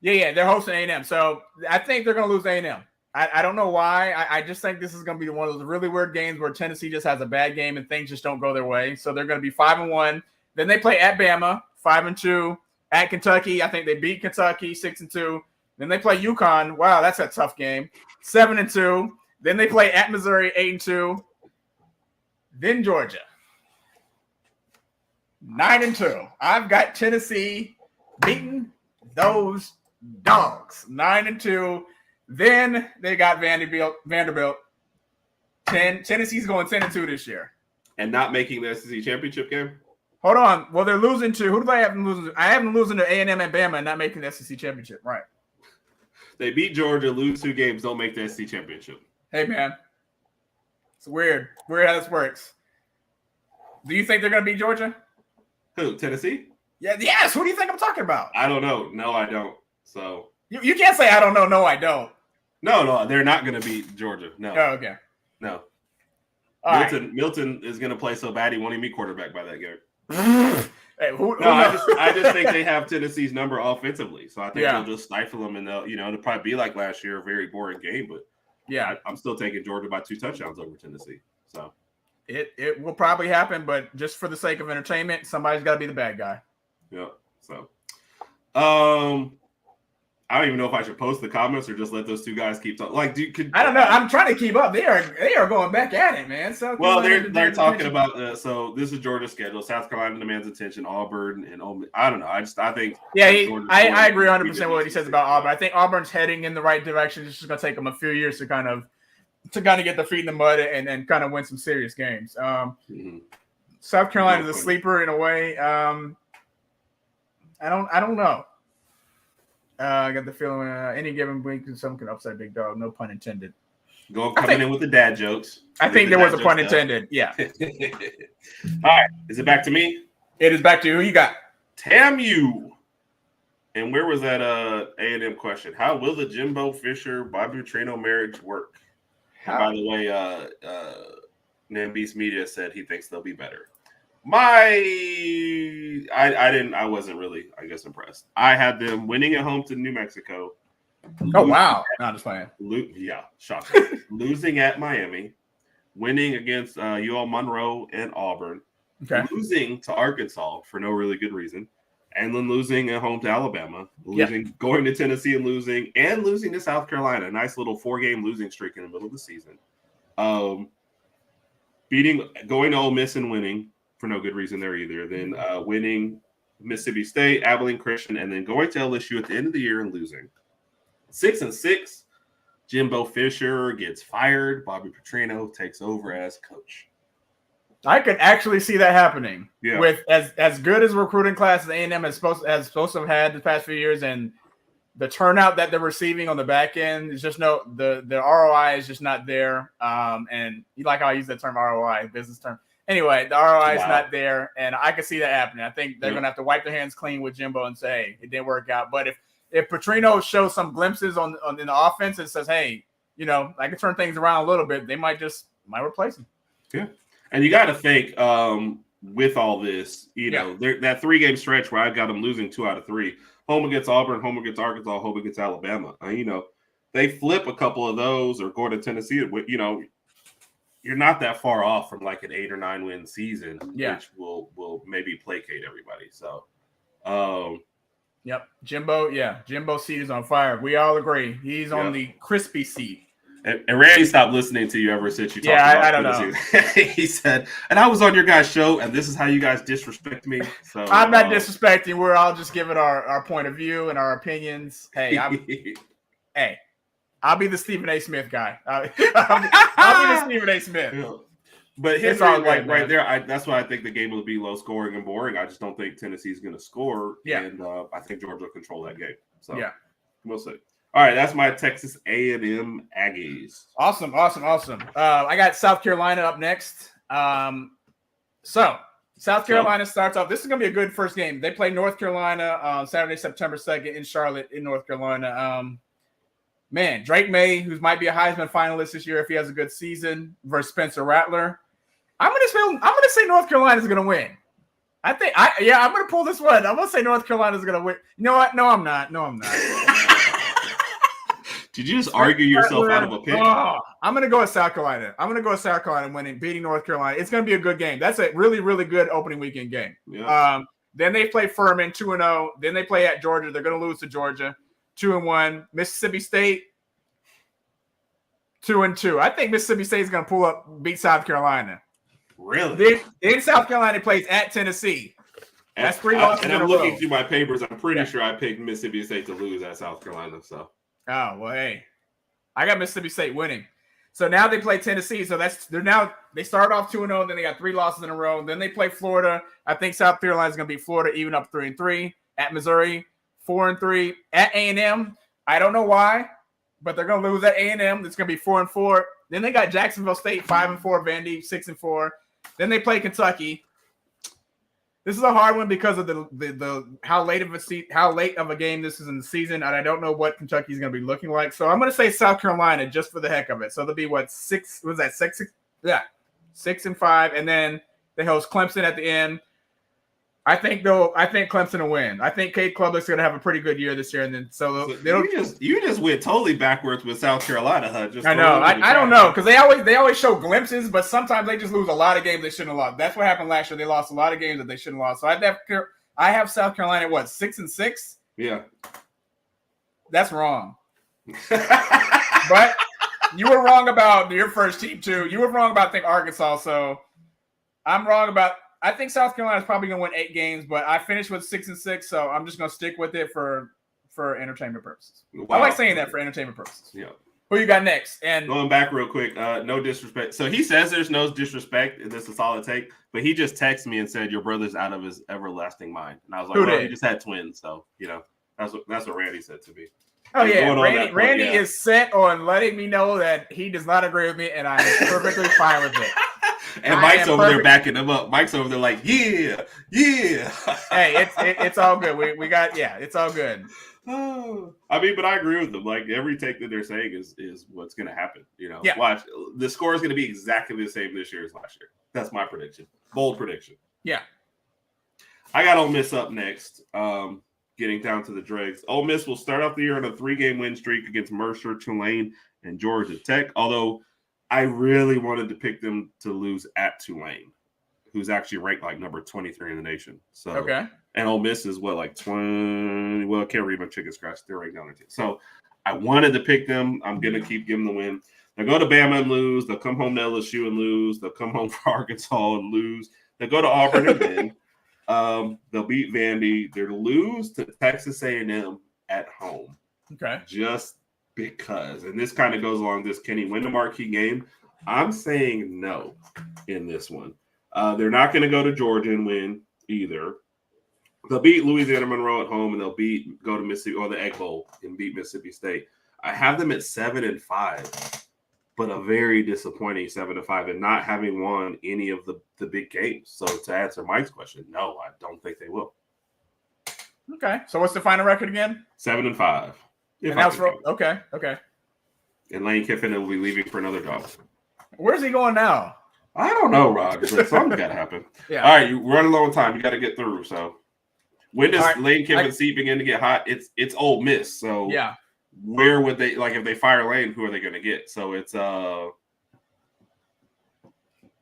Yeah. They're hosting A&M, so I think they're gonna lose A&M. I don't know why. I just think this is gonna be one of those really weird games where Tennessee just has a bad game and things just don't go their way. So they're gonna be 5-1. Then they play at Bama, 5-2. At Kentucky, I think they beat Kentucky 6-2. Then they play UConn. Wow, that's a tough game. 7-2. Then they play at Missouri 8-2. Then Georgia 9-2. I've got Tennessee beating those dogs 9-2. Then they got Vanderbilt. Tennessee's going 10-2 this year, and not making the SEC championship game. Hold on. Well, they're losing to – who do I have them losing to? I have them losing to A&M and Bama and not making the SEC championship. Right. They beat Georgia, lose 2 games, don't make the SEC championship. Hey, man. It's weird. Weird how this works. Do you think they're going to beat Georgia? Who, Tennessee? Yeah. Yes. Who do you think I'm talking about? I don't know. No, I don't. So you can't say I don't know. No, I don't. No, they're not going to beat Georgia. No. Oh, okay. No. Right. Milton is going to play so bad he won't even be quarterback by that game. Hey, I just think they have Tennessee's number offensively, so I think they'll just stifle them, and it'll probably be like last year, a very boring game. But I'm still taking Georgia by 2 touchdowns over Tennessee. So it will probably happen, but just for the sake of entertainment, somebody's got to be the bad guy. Yeah. So, I don't even know if I should post the comments or just let those 2 guys keep talking. Like, I don't know. I'm trying to keep up. They are going back at it, man. So they're talking about. So this is Georgia's schedule. South Carolina demands attention. Auburn and Ole Miss. I don't know. I think. Yeah, I agree 100% with what he says about Auburn. I think Auburn's heading in the right direction. It's just going to take them a few years to kind of get their feet in the mud and kind of win some serious games. South Carolina is a sleeper in a way. I don't know. I got the feeling any given week, someone can upset Big Dog. No pun intended. Coming in with the dad jokes. I think there was a pun intended. Yeah. All right. Is it back to me? It is back to you. Who you got? TAMU. And where was that A&M question? How will the Jimbo Fisher Bobby Petrino marriage work? By the way, Nambeast Media said he thinks they'll be better. I wasn't really, I guess, impressed. I had them winning at home to New Mexico. Oh, wow. Not just playing. Yeah, shocking. Losing at Miami, winning against UL Monroe and Auburn, losing to Arkansas for no really good reason, and then losing at home to Alabama, going to Tennessee and losing to South Carolina. A nice little 4-game losing streak in the middle of the season. Going to Ole Miss and winning for no good reason there either. Then winning Mississippi State, Abilene Christian, and then going to LSU at the end of the year and losing. 6-6. Jimbo Fisher gets fired. Bobby Petrino takes over as coach. I could actually see that happening. Yeah. With as good as recruiting class as A&M is supposed to have had the past few years, and the turnout that they're receiving on the back end is just the ROI is just not there. And you like how I use that term ROI, business term. Anyway, the ROI is not there, and I can see that happening. I think they're going to have to wipe their hands clean with Jimbo and say, hey, it didn't work out. But if Petrino shows some glimpses on in the offense and says, hey, I can turn things around a little bit, they might replace him. Yeah. And you got to think with all this, that 3-game stretch where I got them losing 2 out of 3, home against Auburn, home against Arkansas, home against Alabama. They flip a couple of those or go to Tennessee. You're not that far off from like an 8 or 9 win season, which will maybe placate everybody. So, yep, Jimbo's seat is on fire. We all agree he's on the crispy seat. And Randy stopped listening to you ever since you talked about I don't know. He said, and I was on your guys' show, and this is how you guys disrespect me. So I'm not disrespecting. We're all just giving our point of view and our opinions. Hey, I'll be the Stephen A. Smith guy. I'll be the Stephen A. Smith. Yeah. But it's all right there. That's why I think the game will be low scoring and boring. I just don't think Tennessee's going to score. Yeah. And I think Georgia will control that game. So we'll see. All right, that's my Texas A&M Aggies. Awesome. I got South Carolina up next. So South Carolina starts off. This is going to be a good first game. They play North Carolina on Saturday, September 2nd in Charlotte, in North Carolina. Drake May, who might be a Heisman finalist this year if he has a good season, versus Spencer Rattler. I'm gonna say North Carolina is gonna win. I'm gonna pull this one. I'm gonna say North Carolina is gonna win. You know what? No, I'm not. Did you just argue yourself out of a pick? I'm gonna go with South Carolina. I'm gonna go with South Carolina winning, beating North Carolina. It's gonna be a good game. That's a really, really good opening weekend game. Yeah. Then they play Furman 2-0. Then they play at Georgia. They're gonna lose to Georgia 2-1. Mississippi State 2-2. I think Mississippi State is going to pull up, beat South Carolina. Really? Then South Carolina plays at Tennessee. That's 3 losses in a row. And I'm looking through my papers. I'm pretty sure I picked Mississippi State to lose at South Carolina. So. Oh well, hey, I got Mississippi State winning. So now they play Tennessee. So they start off 2-0. Then they got 3 losses in a row. Then they play Florida. I think South Carolina is going to beat Florida, even up 3-3 at Missouri. 4-3 at A&M. I don't know why, but they're going to lose at A&M. It's going to be 4-4. Then they got Jacksonville State 5-4, Vandy 6-4. Then they play Kentucky. This is a hard one because of the how late of a game this is in the season, and I don't know what Kentucky is going to be looking like. So I'm going to say South Carolina just for the heck of it. So they'll be 6? Was that 6? Yeah, 6-5, and then they host Clemson at the end. I think Clemson will win. I think Cade Klubnik's going to have a pretty good year this year, and then you just went totally backwards with South Carolina, huh? I know. I don't know because they always show glimpses, but sometimes they just lose a lot of games they shouldn't have lost. That's what happened last year. They lost a lot of games that they shouldn't have lost. So I have South Carolina at 6-6. Yeah, that's wrong. But you were wrong about your first team too. You were wrong about Arkansas. So I'm wrong about. I think South Carolina is probably going to win 8 games, but I finished with 6-6, so I'm just going to stick with it for entertainment purposes. Wow. I like saying that for entertainment purposes. Yeah. Who you got next? And going back real quick, no disrespect. So he says there's no disrespect, and this is a solid take, but he just texted me and said your brother's out of his everlasting mind, and I was like, he just had twins, so that's what Randy said to me. Oh yeah, Randy is set on letting me know that he does not agree with me, and I'm perfectly fine with it. And Mike's over there backing him up. Mike's over there like, yeah. Hey, it's all good. We got it's all good. I mean, but I agree with them. Like every take that they're saying is what's going to happen. Watch the score is going to be exactly the same this year as last year. That's my prediction. Bold prediction. Yeah. I got Ole Miss up next. Getting down to the dregs. Ole Miss will start off the year on a 3-game win streak against Mercer, Tulane, and Georgia Tech. Although I really wanted to pick them to lose at Tulane, who's actually ranked like number 23 in the nation. So okay. And Ole Miss is like 20. Well, I can't read my chicken scratch. They're right down there. So I wanted to pick them. I'm gonna keep giving the win. They'll go to Bama and lose. They'll come home to LSU and lose. They'll come home for Arkansas and lose. They'll go to Auburn and win. They'll beat Vandy. They'll lose to Texas A&M at home. Okay. Just because, and this kind of goes along this, can he win the marquee game? I'm saying no in this one. They're not going to go to Georgia and win either. They'll beat Louisiana Monroe at home, and they'll go to Mississippi or the Egg Bowl and beat Mississippi State. I have them at 7-5, but a very disappointing 7-5, and not having won any of the big games. So to answer Mike's question, no, I don't think they will. Okay, so what's the final record again? 7-5. And that's okay. And Lane Kiffin will be leaving for another job. Where's he going now? I don't know, Rod, but something's got to happen. Yeah. All right, you run a long time. You got to get through. So when does Lane Kiffin's seat begin to get hot? It's Ole Miss. So yeah, where would they if they fire Lane? Who are they going to get? So it's all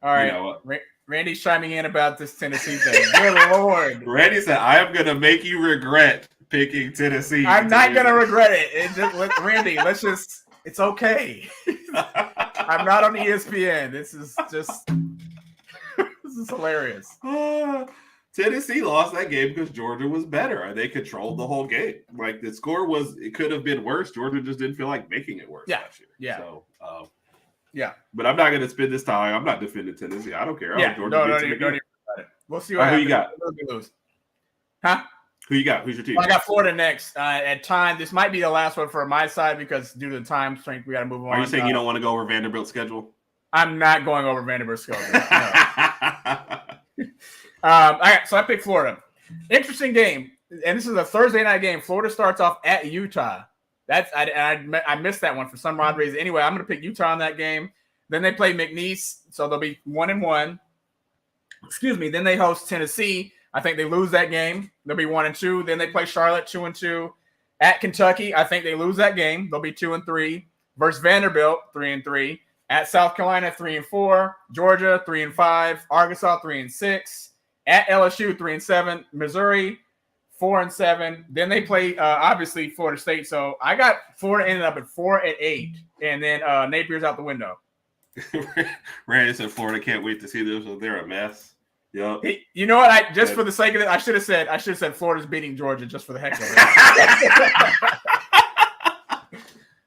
right. Randy's chiming in about this Tennessee thing. Good Lord. Randy said, "I am going to make you regret picking Tennessee." I'm not going to regret it. Randy, it's okay. I'm not on ESPN. This is hilarious. Tennessee lost that game because Georgia was better. They controlled the whole game. Like the score it could have been worse. Georgia just didn't feel like making it worse last year. Yeah. So, yeah. But I'm not going to spend this time. I'm not defending Tennessee. I don't care. Yeah. Don't even about it. We'll see what happens. Who you got? Huh? Who you got? Who's your team? Well, I got Florida next. At time, this might be the last one for my side because due to the time strength, we got to move on. Are you saying you don't want to go over Vanderbilt's schedule? I'm not going over Vanderbilt's schedule. No. All right, so I picked Florida. Interesting game, and this is a Thursday night game. Florida starts off at Utah. I missed that one for some odd reason. Anyway, I'm going to pick Utah in that game. Then they play McNeese, so they'll be 1-1. Excuse me. Then they host Tennessee. I think they lose that game. They'll be 1-2. Then they play Charlotte 2-2 at Kentucky. I think they lose that game. They'll be 2-3 versus Vanderbilt 3-3 at South Carolina 3-4, Georgia 3-5, Arkansas 3-6 at LSU 3-7, Missouri 4-7. Then they play obviously Florida State. So I got Florida ended up at 4-8, and then Napier's out the window. Randy said Florida can't wait to see them, so they're a mess. Yep. You know what? For the sake of it, I should have said Florida's beating Georgia just for the heck of it.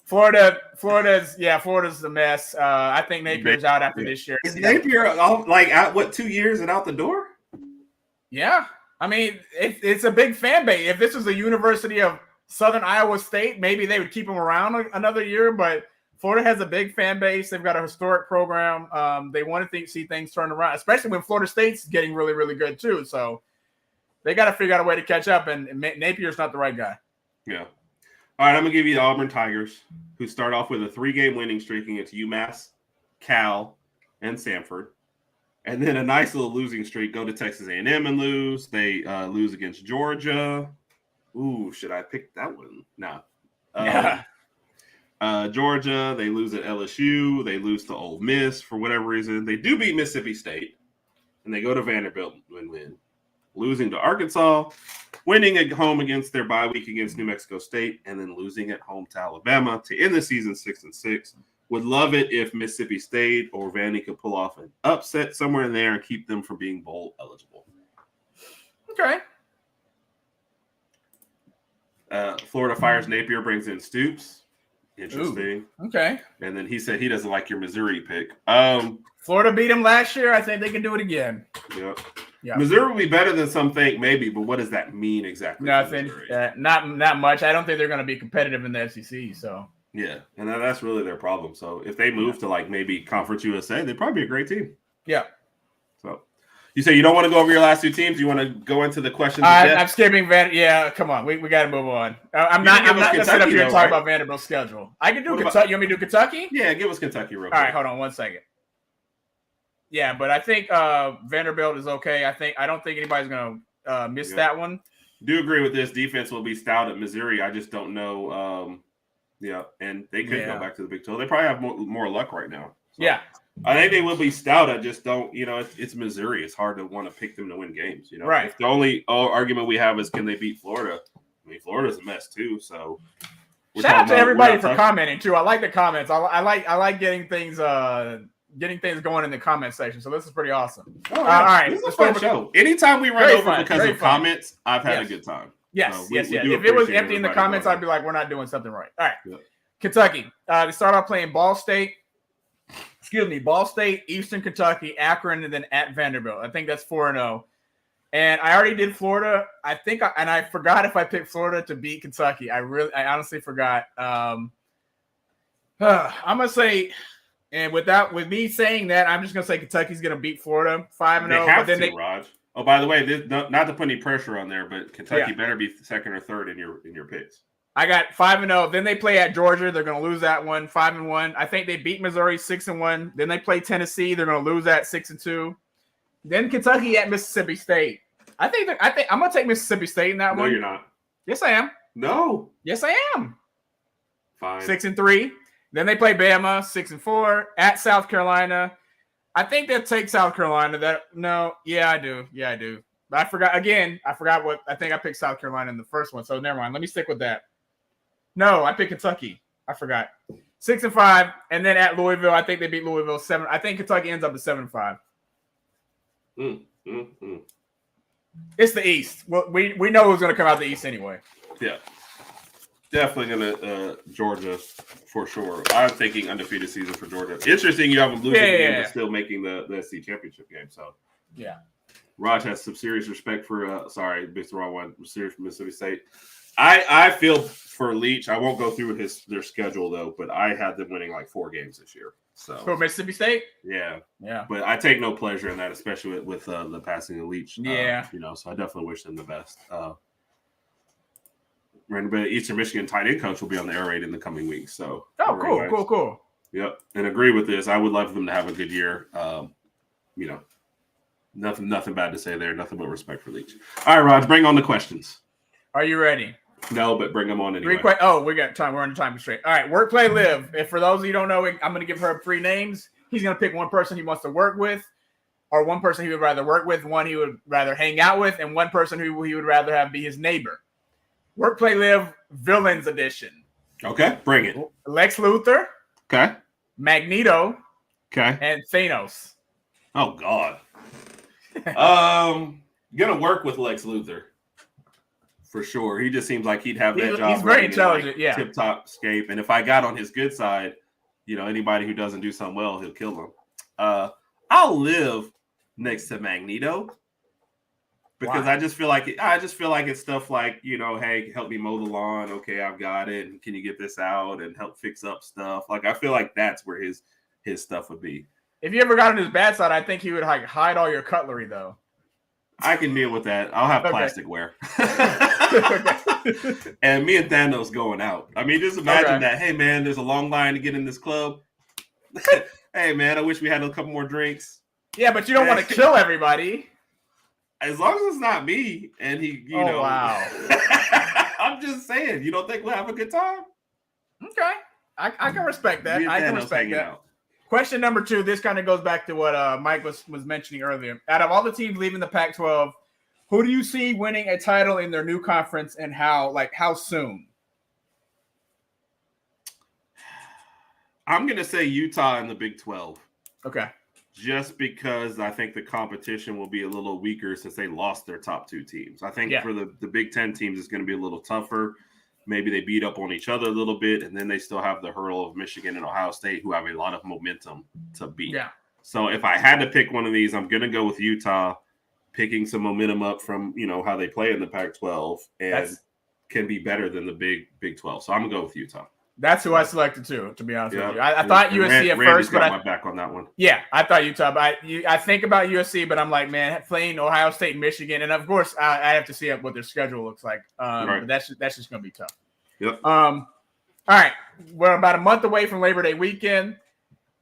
Florida's a mess. I think Napier's out after this year. Is Napier out 2 years and out the door? Yeah. I mean, it's a big fan base. If this was the University of Southern Iowa State, maybe they would keep him around another year, but Florida has a big fan base. They've got a historic program. They want to see things turn around, especially when Florida State's getting really, really good too. So they got to figure out a way to catch up, and Napier's not the right guy. Yeah. All right, I'm going to give you the Auburn Tigers, who start off with a 3-game winning streak against UMass, Cal, and Samford. And then a nice little losing streak. Go to Texas A&M and lose. They lose against Georgia. Ooh, should I pick that one? No. Georgia, they lose at LSU. They lose to Ole Miss for whatever reason. They do beat Mississippi State, and they go to Vanderbilt and win. Losing to Arkansas, winning at home against their bye week against New Mexico State, and then losing at home to Alabama to end the season 6-6. Would love it if Mississippi State or Vandy could pull off an upset somewhere in there and keep them from being bowl eligible. Okay. Florida fires Napier, brings in Stoops. Interesting. Ooh, okay. And then he said he doesn't like your Missouri pick. Florida beat him last year. I think they can do it again. Yep. Yeah. Missouri will be better than some think, maybe, but what does that mean exactly? Nothing. Not much. I don't think they're going to be competitive in the SEC. So yeah, and that's really their problem. So if they move to maybe Conference USA, they'd probably be a great team. Yeah. So you say you don't want to go over your last two teams? You want to go into the questions? I'm skipping Yeah, come on. We got to move on. I'm not going to sit up here and talk about Vanderbilt's schedule. I can do Kentucky. You want me to do Kentucky? Yeah, give us Kentucky real quick. All right, hold on 1 second. Yeah, but I think Vanderbilt is okay. I don't think anybody's going to miss that one. Do agree with this. Defense will be stout at Missouri. I just don't know. And they could go back to the Big 12. They probably have more luck right now. So yeah. I think they will be stout. I just don't, it's Missouri. It's hard to want to pick them to win games, Right. If the only argument we have is can they beat Florida? I mean, Florida's a mess too. So shout out to everybody for commenting too. I like the comments. I like getting things going in the comment section. So this is pretty awesome. All right. This is a fun show. Anytime we run over because of comments, I've had a good time. Yes, yes. If it was empty in the comments, I'd be like, we're not doing something right. All right. Yeah. Kentucky. They start off playing Ball State, Eastern Kentucky, Akron, and then at Vanderbilt. I think that's 4-0. And I already did Florida. I forgot if I picked Florida to beat Kentucky. I honestly forgot. I'm gonna say, and with me saying that, I'm just gonna say Kentucky's gonna beat Florida 5-0. They have to, Raj. Oh, by the way, not to put any pressure on there, but Kentucky better be second or third in your picks. I got 5-0. Then they play at Georgia. They're gonna lose that one. 5-1. I think they beat Missouri 6-1. Then they play Tennessee. They're gonna lose that 6-2. Then Kentucky at Mississippi State. I think I'm gonna take Mississippi State in that one. No, you're not. Yes, I am. No. Yes, I am. Fine. 6-3. Then they play Bama 6-4 at South Carolina. I think they'll take South Carolina. I do. But I forgot what I think I picked South Carolina in the first one. So never mind. Let me stick with that. No, I picked Kentucky. I forgot. 6-5, and then at Louisville, I think they beat Louisville 7. I think Kentucky ends up at 7-5. It's the East. Well, we know who's going to come out the East anyway. Yeah, definitely going to Georgia for sure. I'm thinking undefeated season for Georgia. Interesting, you have them losing game, but still making the SC championship game. So yeah, Raj has some serious respect for. Sorry, mixed the wrong one. Serious for Mississippi State. I feel for Leach. I won't go through their schedule though, but I had them winning like 4 games this year. So for Mississippi State, yeah. But I take no pleasure in that, especially with the passing of Leach. So I definitely wish them the best. But Eastern Michigan tight end coach will be on the air raid in the coming weeks. So cool. Yep, and agree with this. I would love for them to have a good year. Nothing bad to say there. Nothing but respect for Leach. All right, Raj, bring on the questions. Are you ready? No, but bring them on anyway. We got time. We're on the time constraint. All right, work, play, live. If for those of you who don't know, I'm going to give her 3 names. He's going to pick one person he wants to work with, or one person he would rather work with, one he would rather hang out with, and one person who he would rather have be his neighbor. Work, play, live, villains edition. Okay, bring it. Lex Luthor. Okay. Magneto. Okay. And Thanos. Oh God. Gonna work with Lex Luthor. For sure. He just seems like he'd have that job. He's very intelligent, tip-top scape. And if I got on his good side, anybody who doesn't do something well, he'll kill them. I'll live next to Magneto because I just feel like it's stuff like, hey, help me mow the lawn. Okay, I've got it. Can you get this out and help fix up stuff? Like, I feel like that's where his stuff would be. If you ever got on his bad side, I think he would hide all your cutlery, though. I can deal with that. I'll have plasticware. And me and Thanos going out. I mean, just imagine that. Hey, man, there's a long line to get in this club. Hey, man, I wish we had a couple more drinks. Yeah, but you don't want to kill everybody. As long as it's not me and he, wow. I'm just saying, you don't think we'll have a good time? Okay. I can respect that. I can respect that. Out. Question number 2. This kind of goes back to what Mike was mentioning earlier. Out of all the teams leaving the Pac-12, who do you see winning a title in their new conference and how soon? I'm going to say Utah in the Big 12. Okay. Just because I think the competition will be a little weaker since they lost their top 2 teams. I think for the Big 10 teams, it's going to be a little tougher. Maybe they beat up on each other a little bit, and then they still have the hurdle of Michigan and Ohio State, who have a lot of momentum to beat. Yeah. So if I had to pick one of these, I'm going to go with Utah, picking some momentum up from, how they play in the Pac-12 and can be better than the Big 12. So I'm going to go with Utah. That's who I selected too, to be honest with you. I thought USC at first, but my back on that one. Yeah, I thought Utah, but I think about USC, but I'm like, man, playing Ohio State, Michigan, and of course, I have to see what their schedule looks like. But that's just going to be tough. Yep. All right, we're about a month away from Labor Day weekend.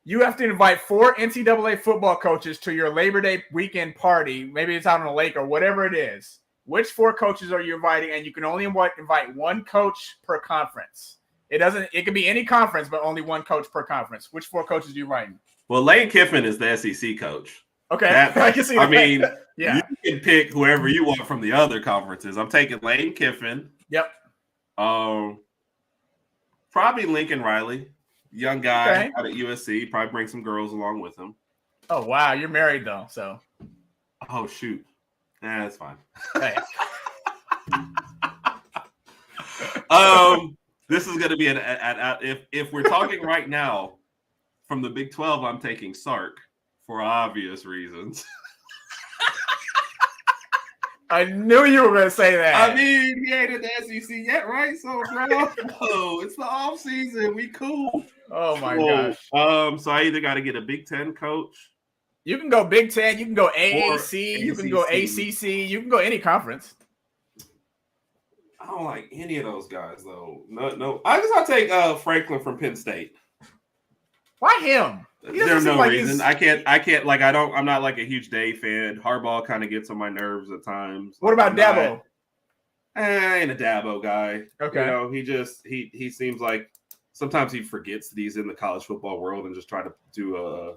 You have to invite 4 NCAA football coaches to your Labor Day weekend party. Maybe it's out on a lake or whatever it is. Which 4 coaches are you inviting? And you can only invite 1 coach per conference. It could be any conference, but only 1 coach per conference. Which 4 coaches are you inviting? Well, Lane Kiffin is the SEC coach. Okay. I can see that. I mean, yeah. You can pick whoever you want from the other conferences. I'm taking Lane Kiffin. Yep. Probably Lincoln Riley, young guy out at USC. Probably bring some girls along with him. Oh, wow. You're married, though, so. Oh, shoot. That's fine. Hey. This is going to be if we're talking right now from the Big 12, I'm taking Sark for obvious reasons. I knew you were going to say that. I mean, he ain't in the SEC yet, right? So, bro, it's the off season. We cool. Oh my gosh. So I either got to get a Big Ten coach. You can go Big Ten. You can go AAC. You can go ACC. ACC. You can go any conference. I don't like any of those guys, though. No. I guess I'll take Franklin from Penn State. Why him? There's no reason. I can't. I'm not like a huge Day fan. Harbaugh kind of gets on my nerves at times. What about Dabo? I ain't a Dabo guy. Okay. You know, he seems like sometimes he forgets that he's in the college football world and just try to do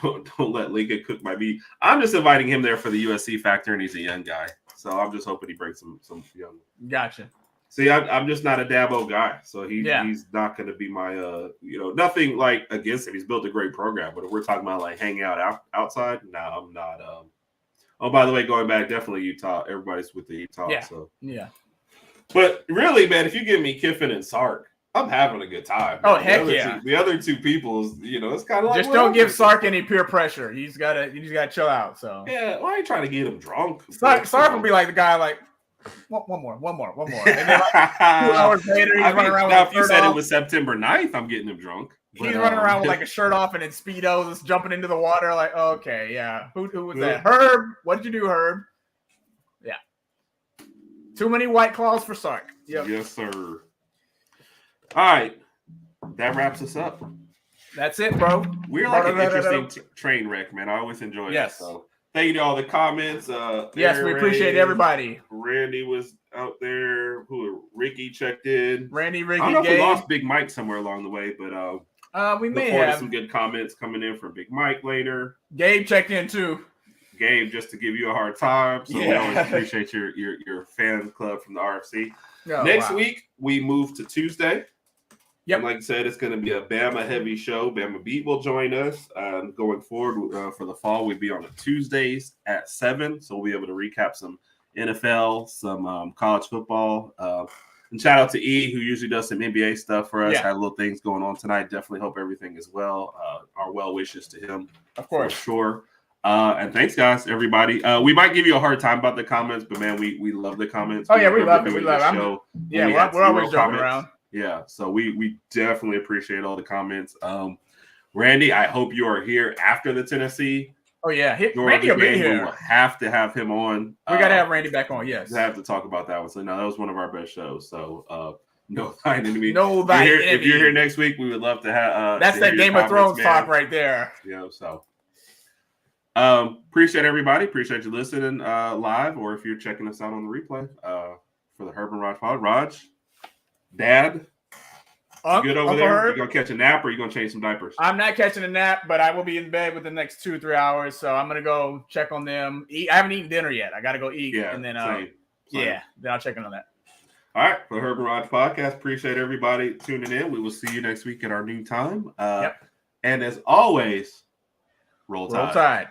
don't let Lincoln cook my meat. I'm just inviting him there for the USC factor, and he's a young guy. So I'm just hoping he brings some young. Gotcha. See, I'm just not a Dabo guy, so he's not going to be my nothing like against him. He's built a great program, but if we're talking about like hanging out outside, no, I'm not. Oh, by the way, going back, definitely Utah. Everybody's with the Utah. Yeah. So yeah. But really, man, if you give me Kiffin and Sark, I'm having a good time. Oh, heck yeah! The other two people, it's kind of like just don't give Sark any peer pressure. He's gotta chill out. So yeah, why are you trying to get him drunk? Sark will be like the guy like. One more. And then like 2 hours later, he's running around with if you said it was September 9th, I'm getting him drunk. He's running around with like a shirt off and in Speedos, just jumping into the water. Like, okay, yeah. Who was that? Herb. What did you do, Herb? Yeah. Too many White Claws for Sark. Yep. Yes, sir. All right. That wraps us up. That's it, bro. We're like an interesting train wreck, man. I always enjoy it. So. Thank you to all the comments. Yes, we appreciate everybody. Randy was out there. Ricky checked in. Ricky, I don't know if we lost Big Mike somewhere along the way, but we may have some good comments coming in from Big Mike later. Gabe checked in too. Gabe, just to give you a hard time. So we always appreciate your fan club from the RFC. Next week we move to Tuesday. Yep. And like I said, it's going to be a Bama heavy show. Bama Beat will join us going forward for the fall. We'll be on the Tuesdays at 7. So we'll be able to recap some NFL, some college football. And shout out to E, who usually does some NBA stuff for us. Had little things going on tonight. Definitely hope everything is well. Our well wishes to him. Of course. For sure. And thanks, guys, everybody. We might give you a hard time about the comments, but, man, we love the comments. Oh, yeah, we love it. We love it. We're always joking around. Yeah, so we definitely appreciate all the comments. Randy, I hope you are here after the Tennessee. Oh yeah, Randy will be here. We will have to have him on. We got to have Randy back on. Yes, we have to talk about that one. So no, that was one of our best shows. So no thine enemy. No thine enemy. If you're here next week, we would love to have. That's that Game of Thrones talk right there. Yeah. So appreciate everybody. Appreciate you listening live, or if you're checking us out on the replay for the Herb and Raj pod. Raj. Dad, good over there? Herb? You gonna catch a nap or you gonna change some diapers? I'm not catching a nap, but I will be in bed within the next 2-3 hours. So I'm gonna go check on them. I haven't eaten dinner yet. I gotta go eat. Yeah, and then same. Then I'll check in on that. All right, for the Herb and Raj podcast. Appreciate everybody tuning in. We will see you next week at our new time. And as always, roll tide.